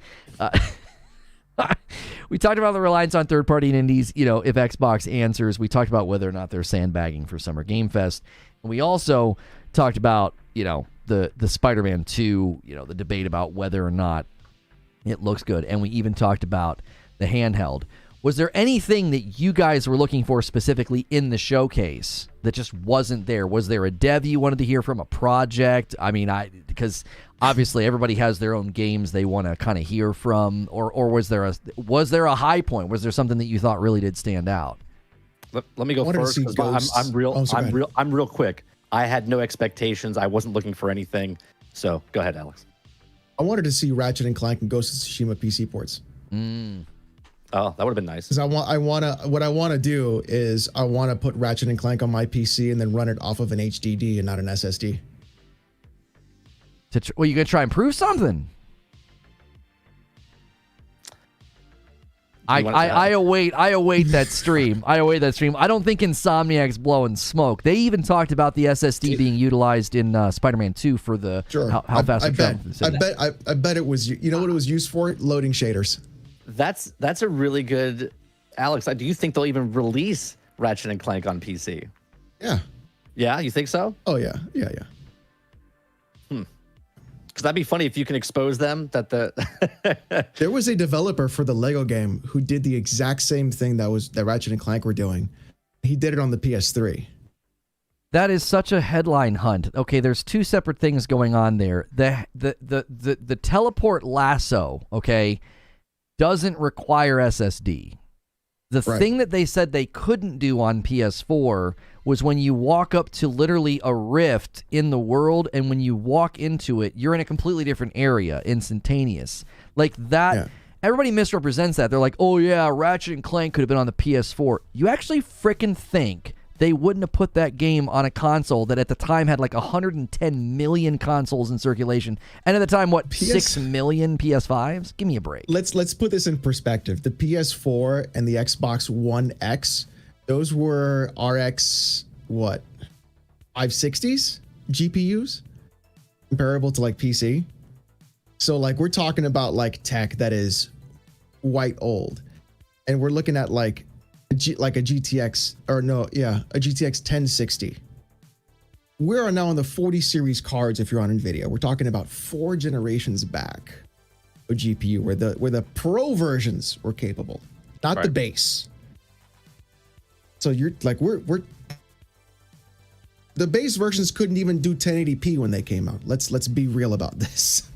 We talked about the reliance on third-party indies, if Xbox answers. We talked about whether or not they're sandbagging for Summer Game Fest. And we also talked about, the Spider-Man 2, the debate about whether or not it looks good. And we even talked about the handheld. Was there anything that you guys were looking for specifically in the showcase that just wasn't there? Was there a dev you wanted to hear from, a project? I mean, because obviously everybody has their own games they want to kind of hear from, or was there a high point? Was there something that you thought really did stand out? Let me go first. I'm real quick. I had no expectations. I wasn't looking for anything. So go ahead, Alex. I wanted to see Ratchet and Clank and Ghost of Tsushima PC ports. Oh, that would have been nice. Because what I want to do is I want to put Ratchet and Clank on my PC and then run it off of an HDD and not an SSD. Well, you gonna try and prove something? I await that stream. I await that stream. I don't think Insomniac's blowing smoke. They even talked about the SSD being utilized in Spider-Man 2 for the how fast I it bet. travels. I bet it was. You know what it was used for? Loading shaders. That's a really good, Alex. Do you think they'll even release Ratchet and Clank on PC? Yeah. Yeah, you think so? Oh yeah. Because that'd be funny if you can expose them that the There was a developer for the Lego game who did the exact same thing that Ratchet and Clank were doing. He did it on the PS3. That is such a headline hunt. Okay, there's two separate things going on there. The teleport lasso, okay, doesn't require SSD. The thing that they said they couldn't do on PS4 was when you walk up to literally a rift in the world, and when you walk into it, you're in a completely different area, instantaneous. Like that, Yeah. Everybody misrepresents that. They're like, oh yeah, Ratchet and Clank could have been on the PS4. You actually freaking think they wouldn't have put that game on a console that at the time had like 110 million consoles in circulation, and at the time, what, 6 million PS5s? Give me a break. Let's put this in perspective. The PS4 and the Xbox One X, those were RX 560s GPUs, comparable to like PC. So like we're talking about like tech that is quite old, and we're looking at like a GTX a GTX 1060. We are now on the 40 series cards. If you're on Nvidia, we're talking about 4 generations back of GPU, where the pro versions were capable, not the base. So you're like we're the base versions couldn't even do 1080p when they came out. Let's be real about this.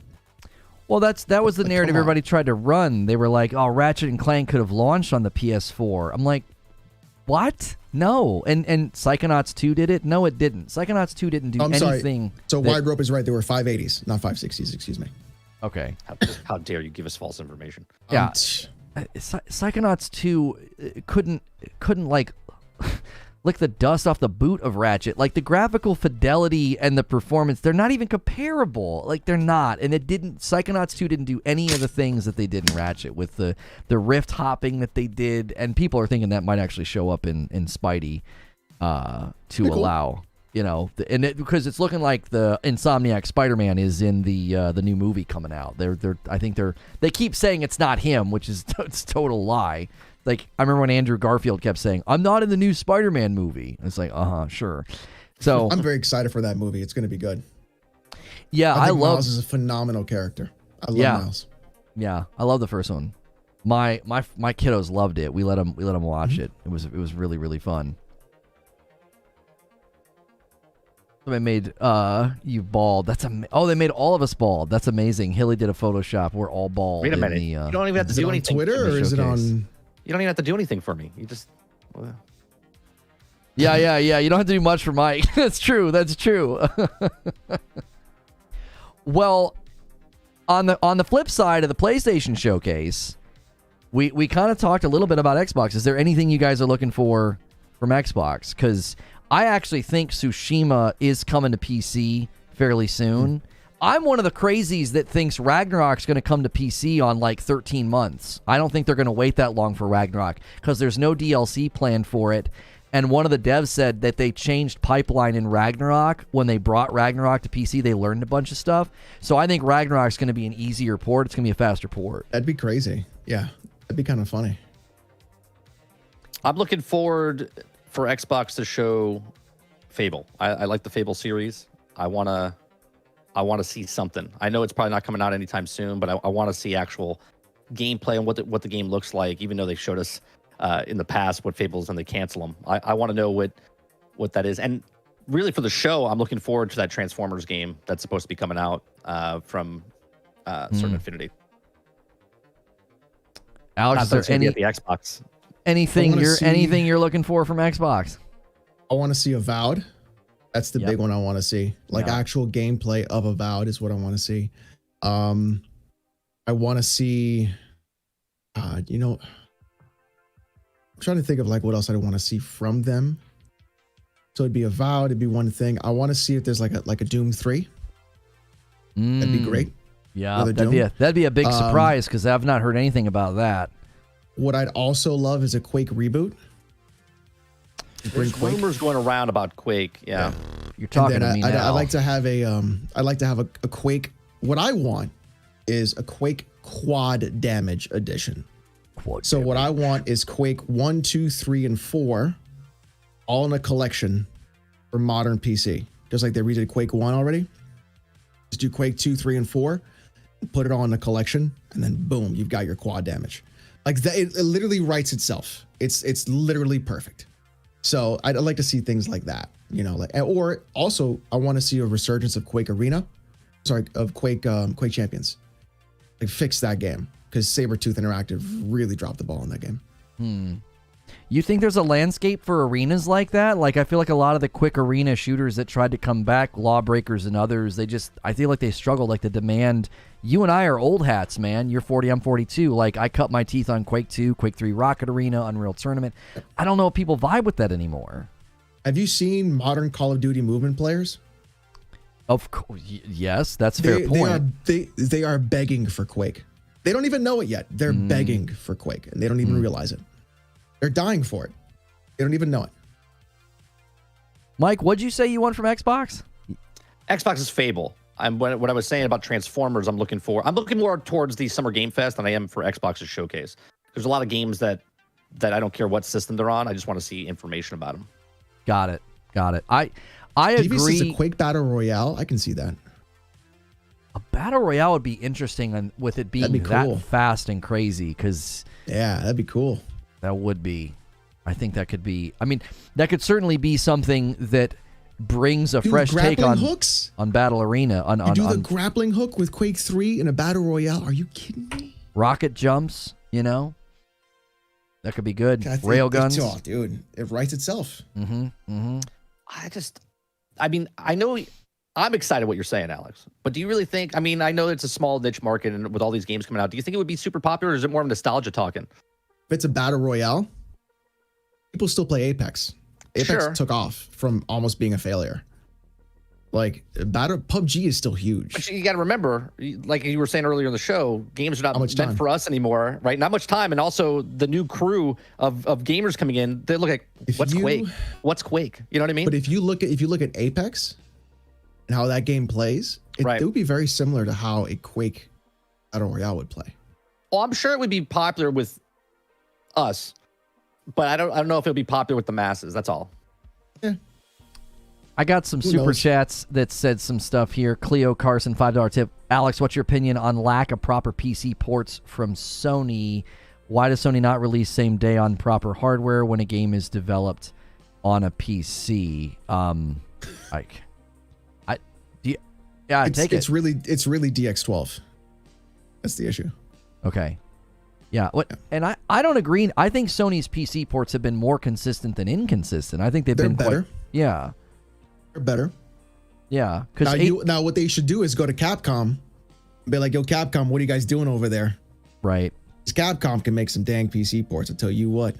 Well, that was the narrative come on. everybody tried to run. They were like, oh, Ratchet and Clank could have launched on the PS4. I'm like, what? No. And Psychonauts 2 did it? No, it didn't. Psychonauts 2 didn't do anything. So Wide Rope is right. There were 580s, not 560s. Excuse me. Okay. how dare you give us false information? Yeah. Psychonauts 2 couldn't like lick the dust off the boot of Ratchet. Like the graphical fidelity and the performance, they're not even comparable. Like they're not. And Psychonauts 2 didn't do any of the things that they did in Ratchet with the rift hopping that they did. And people are thinking that might actually show up in Spidey to allow, you know, because it's looking like the Insomniac Spider-Man is in the new movie coming out. They keep saying it's not him, which is it's a total lie. Like, I remember when Andrew Garfield kept saying, I'm not in the new Spider-Man movie. It's like, sure. So I'm very excited for that movie. It's going to be good. Yeah, I think Miles is a phenomenal character. I love Miles. Yeah, I love the first one. My kiddos loved it. We let them watch it. It was really, really fun. They made you bald. They made all of us bald. That's amazing. Hilly did a Photoshop. We're all bald. Wait a minute. You don't even have to do anything. Twitter, or is it on? You don't even have to do anything for me. You just. Yeah. You don't have to do much for Mike. That's true. Well, on the flip side of the PlayStation showcase, we kind of talked a little bit about Xbox. Is there anything you guys are looking for from Xbox? Because I actually think Tsushima is coming to PC fairly soon. I'm one of the crazies that thinks Ragnarok's going to come to PC on like 13 months. I don't think they're going to wait that long for Ragnarok because there's no DLC planned for it. And one of the devs said that they changed pipeline in Ragnarok. When they brought Ragnarok to PC, they learned a bunch of stuff. So I think Ragnarok's going to be an easier port. It's going to be a faster port. That'd be crazy. Yeah, that'd be kind of funny. I'm looking forward for Xbox to show Fable. I like the Fable series. I want to see something. I know it's probably not coming out anytime soon, but I want to see actual gameplay and what the game looks like, even though they showed us in the past what Fables and they cancel them. I want to know what that is. And really for the show, I'm looking forward to that Transformers game that's supposed to be coming out from Certain Infinity. Alex, is there at the Xbox? Anything you're looking for from Xbox? I want to see Avowed. That's the big one I want to see. Like actual gameplay of Avowed is what I want to see. I want to see, I'm trying to think of like what else I want to see from them. So it'd be Avowed, it'd be one thing. I want to see if there's like a Doom 3. That'd be great. Yeah, Another that'd be a big Doom. surprise because I've not heard anything about that. What I'd also love is a Quake reboot. There's rumors going around about Quake. Yeah. You're talking to me now. I'd like to have a Quake. What I want is a Quake Quad Damage edition. What I want is Quake 1, 2, 3, and 4, all in a collection for modern PC. Just like they redid Quake 1 already. Just do Quake 2, 3, and 4, put it all in a collection, and then boom, you've got your quad damage. Like that, it literally writes itself. It's literally perfect. So I'd like to see things like that, you know, like, or also I want to see a resurgence of Quake Arena, of Quake Champions, like fix that game because Sabretooth Interactive really dropped the ball in that game. You think there's a landscape for arenas like that? Like, I feel like a lot of the quick arena shooters that tried to come back, Lawbreakers and others, I feel like they struggled. Like, the demand, you and I are old hats, man. You're 40, I'm 42. Like, I cut my teeth on Quake 2, Quake 3 Rocket Arena, Unreal Tournament. I don't know if people vibe with that anymore. Have you seen modern Call of Duty movement players? Of course, yes, that's a fair point. They are begging for Quake. They don't even know it yet. They're begging for Quake, and they don't even realize it. They're dying for it. They don't even know it. Mike, what'd you say you want from Xbox? Xbox is Fable. What I was saying about Transformers, I'm looking more towards the Summer Game Fest than I am for Xbox's showcase. There's a lot of games that I don't care what system they're on. I just want to see information about them. Got it. I agree. Is a Quake Battle Royale. I can see that. A Battle Royale would be interesting with it being that fast and crazy because... Yeah, that'd be cool. That would be. I think that could be. I mean, that could certainly be something that brings a fresh take on hooks on Battle Arena. The grappling hook with Quake 3 in a Battle Royale. Are you kidding me? Rocket jumps, you know? That could be good. Railguns. Oh, dude, it writes itself. I know I'm excited what you're saying, Alex. But do you really think, I know it's a small niche market and with all these games coming out, do you think it would be super popular or is it more of nostalgia talking? If it's a Battle Royale, people still play Apex. Apex took off from almost being a failure. Like, PUBG is still huge. But you got to remember, like you were saying earlier in the show, games are not meant for us anymore, right? Not much time. And also the new crew of gamers coming in, they look like, Quake? What's Quake? You know what I mean? But if you look at Apex and how that game plays, it would be very similar to how a Quake Battle Royale would play. Well, I'm sure it would be popular with us, but I don't know if it'll be popular with the masses. That's all. Yeah. I got some super chats that said some stuff here. Cleo Carson, $5 tip. Alex, what's your opinion on lack of proper PC ports from Sony? Why does Sony not release same day on proper hardware when a game is developed on a PC? It's really DX12. That's the issue. Okay. Yeah. And I don't agree. I think Sony's PC ports have been more consistent than inconsistent. I think they're been better. Yeah. They're better. Yeah. Now what they should do is go to Capcom and be like, yo, Capcom, what are you guys doing over there? Right. Because Capcom can make some dang PC ports, I'll tell you what.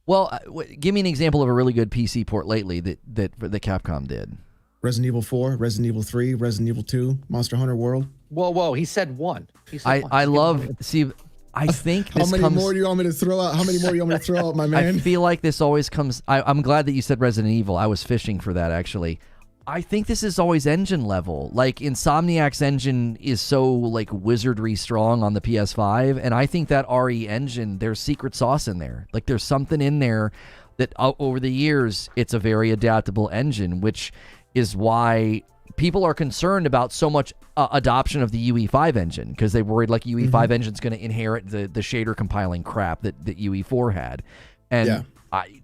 Well, give me an example of a really good PC port lately that Capcom did. Resident Evil 4, Resident Evil 3, Resident Evil 2, Monster Hunter World. Whoa, he said one. I think how many more do you want me to throw out? How many more do you want me to throw out, my man? I feel like this always comes... I'm glad that you said Resident Evil. I was fishing for that, actually. I think this is always engine level. Like, Insomniac's engine is so, like, wizardry strong on the PS5, and I think that RE engine, there's secret sauce in there. Like, there's something in there that, over the years, it's a very adaptable engine, which is why people are concerned about so much adoption of the UE5 engine, because they worried like UE5 engine's going to inherit the shader compiling crap that UE4 had. And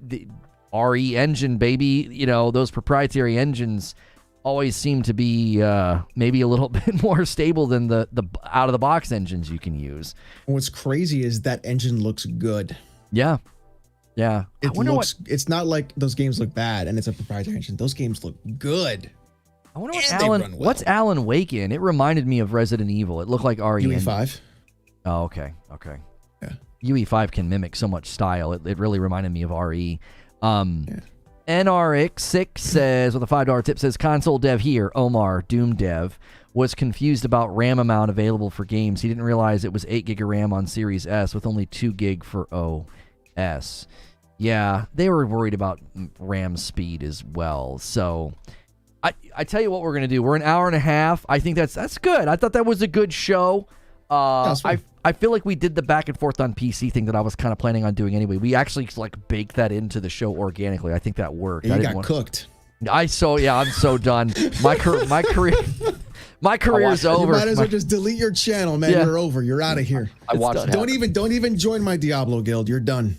the RE engine, baby, you know, those proprietary engines always seem to be maybe a little bit more stable than the out of the box engines you can use. What's crazy is that engine looks good. Yeah. It's not like those games look bad and it's a proprietary engine. Those games look good. I wonder what's Alan Wake in? It reminded me of Resident Evil. It looked like RE. UE5. Oh, okay. Yeah. UE5 can mimic so much style. It really reminded me of RE. NRX6 says, with a $5 tip, says, console dev here, Omar, Doom dev, was confused about RAM amount available for games. He didn't realize it was 8 gig of RAM on Series S with only 2 gig for OS. Yeah, they were worried about RAM speed as well. So I tell you what we're going to do. We're an hour and a half. I think that's good. I thought that was a good show. I feel like we did the back and forth on PC thing that I was kind of planning on doing anyway. We actually like baked that into the show organically. I think that worked. You got cooked. I'm so done. My career's over. You might as well just delete your channel, man. You're over. You're out of here. I watched it. Don't even join my Diablo guild. You're done.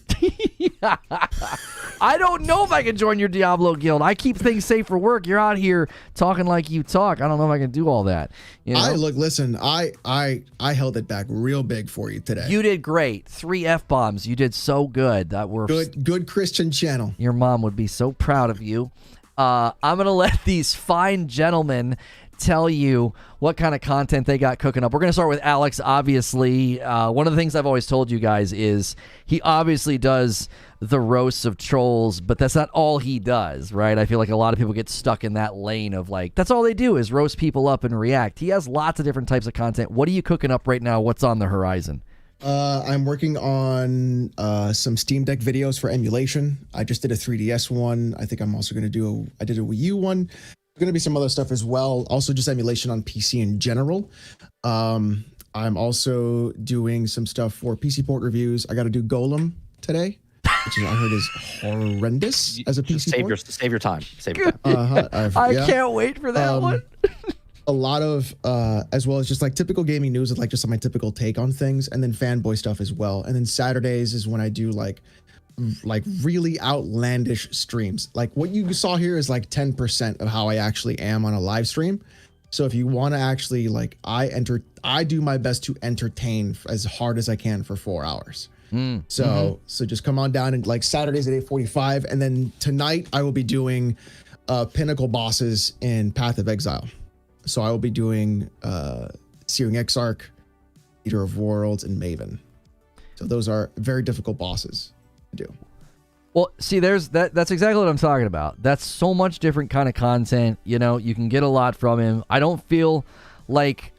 I don't know if I can join your Diablo guild. I keep things safe for work. You're out here talking like you talk. I don't know if I can do all that. You know? Listen, I held it back real big for you today. You did great. 3 F-bombs. You did so good. That were good Christian channel. Your mom would be so proud of you. I'm going to let these fine gentlemen tell you what kind of content they got cooking up. We're going to start with Alex, obviously. One of the things I've always told you guys is he obviously does the roasts of trolls, but that's not all he does, right? I feel like a lot of people get stuck in that lane of like, that's all they do is roast people up and react. He has lots of different types of content. What are you cooking up right now? What's on the horizon? I'm working on some Steam Deck videos for emulation. I just did a 3DS one. I think I'm also going to do I did a Wii U one. There's going to be some other stuff as well. Also just emulation on PC in general. I'm also doing some stuff for PC port reviews. I got to do Golem today, which I heard is horrendous as a PC port. Save your time. Save your time. I can't wait for that one. A lot of, as well as just like typical gaming news with like just my typical take on things, and then fanboy stuff as well. And then Saturdays is when I do like really outlandish streams. Like what you saw here is like 10% of how I actually am on a live stream. So if you want to actually like, I do my best to entertain as hard as I can for 4 hours. So just come on down and like Saturdays at 8:45, and then tonight I will be doing pinnacle bosses in Path of Exile. So I will be doing Searing Exarch, Eater of Worlds, and Maven. So those are very difficult bosses to do. Well, see, that's exactly what I'm talking about. That's so much different kind of content. You know, you can get a lot from him. I don't feel like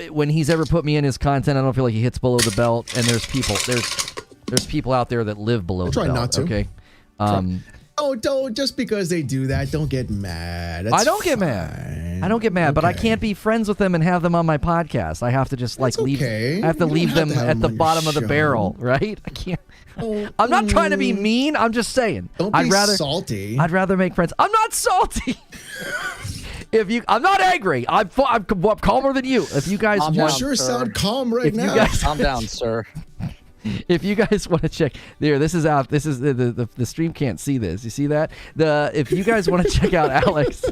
when he's ever put me in his content, I don't feel like he hits below the belt. And there's people out there that live below the belt. Try not to. Okay. Oh, don't just because they do that, don't get mad. I don't get mad, but I can't be friends with them and have them on my podcast. I have to just like leave. I have to leave them at the bottom of the barrel, right? I can't. I'm not trying to be mean. I'm just saying. Don't be salty. I'd rather make friends. I'm not salty. I'm not angry. I'm calmer than you. If you guys you sure sound calm right now. Calm down, sir. If you guys want to check there, this is out. This is the stream can't see this. You see that? If you guys want to check out Alex,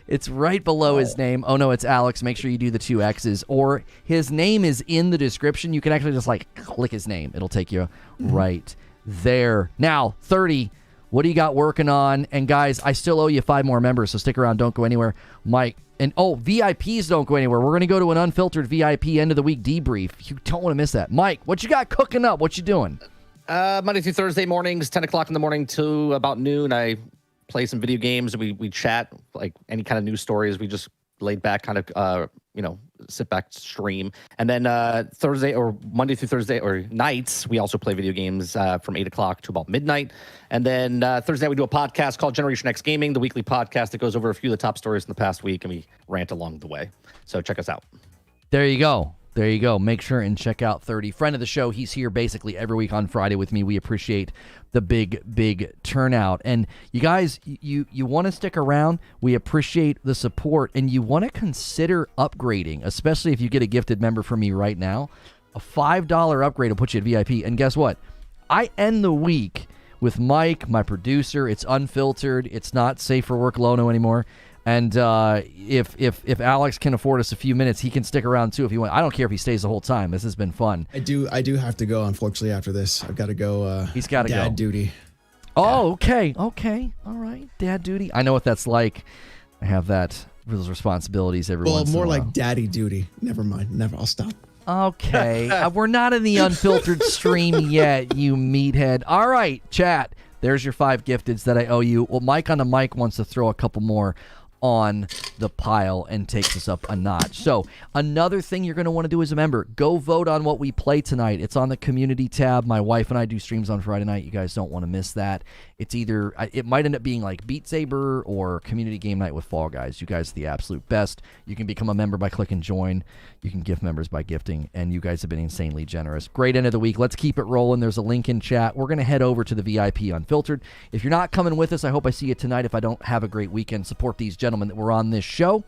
it's right below his name. Oh no, it's Alex. Make sure you do the 2 X's, or his name is in the description. You can actually just like click his name. It'll take you right there. Now 30. What do you got working on? And guys, I still owe you 5 more members, so stick around. Don't go anywhere. Mike. And VIPs don't go anywhere. We're going to go to an unfiltered VIP end of the week debrief. You don't want to miss that. Mike, what you got cooking up? What you doing? Monday through Thursday mornings, 10 o'clock in the morning to about noon. I play some video games and we chat, like any kind of news stories. We just laid back, kind of, sit back, stream. And then Thursday or Monday through Thursday or nights, we also play video games from 8 o'clock to about midnight. And then Thursday, we do a podcast called Generation X Gaming, the weekly podcast that goes over a few of the top stories in the past week, and we rant along the way. So check us out. There you go. There you go. Make sure and check out 30. Friend of the show. He's here basically every week on Friday with me. We appreciate the big turnout. And you guys, you want to stick around. We appreciate the support. And you want to consider upgrading, especially if you get a gifted member from me right now. A $5 upgrade will put you at VIP. And guess what? I end the week with Mike, my producer. It's unfiltered. It's not safe for work Lono anymore. And if Alex can afford us a few minutes, he can stick around too if he wants. I don't care if he stays the whole time. This has been fun. I do have to go, unfortunately, after this. I've got to go. He's got to go. Dad duty. Oh, okay. All right. Dad duty. I know what that's like. I have those responsibilities every once in a while. Well, more like daddy duty. Never mind. I'll stop. Okay. We're not in the unfiltered stream yet, you meathead. All right, chat. There's your 5 gifteds that I owe you. Well, Mike on the mic wants to throw a couple more on the pile and takes us up a notch. So another thing you're going to want to do as a member, go vote on what we play tonight. It's on the community tab. My wife and I do streams on Friday night. You guys don't want to miss that. It's either, it might end up being like Beat Saber or community game night with Fall Guys. You guys are the absolute best. You can become a member by clicking join. You can gift members by gifting, and you guys have been insanely generous. Great end of the week. Let's keep it rolling. There's a link in chat. We're going to head over to the VIP Unfiltered. If you're not coming with us, I hope I see you tonight. If I don't, have a great weekend. Support these gentlemen that were on this show.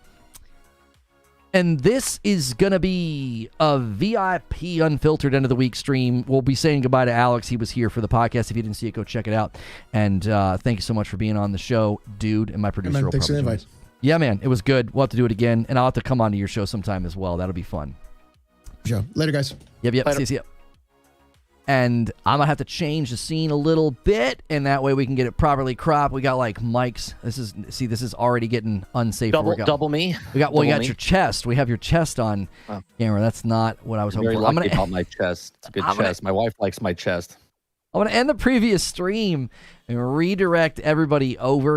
And this is going to be a VIP Unfiltered end of the week stream. We'll be saying goodbye to Alex. He was here for the podcast. If you didn't see it, go check it out. And thank you so much for being on the show, dude, and my producer. Man, thanks for the invite. Yeah, man, it was good. We'll have to do it again, and I'll have to come on to your show sometime as well. That'll be fun. Sure. Later, guys. Yep. Later. See ya. And I'm going to have to change the scene a little bit, and that way we can get it properly cropped. We got like mics. This is already getting unsafe. Double me. We got your chest. We have your chest on camera. That's not what I was hoping for. I'm going to about my chest. It's a good chest. My wife likes my chest. I'm going to end the previous stream and redirect everybody over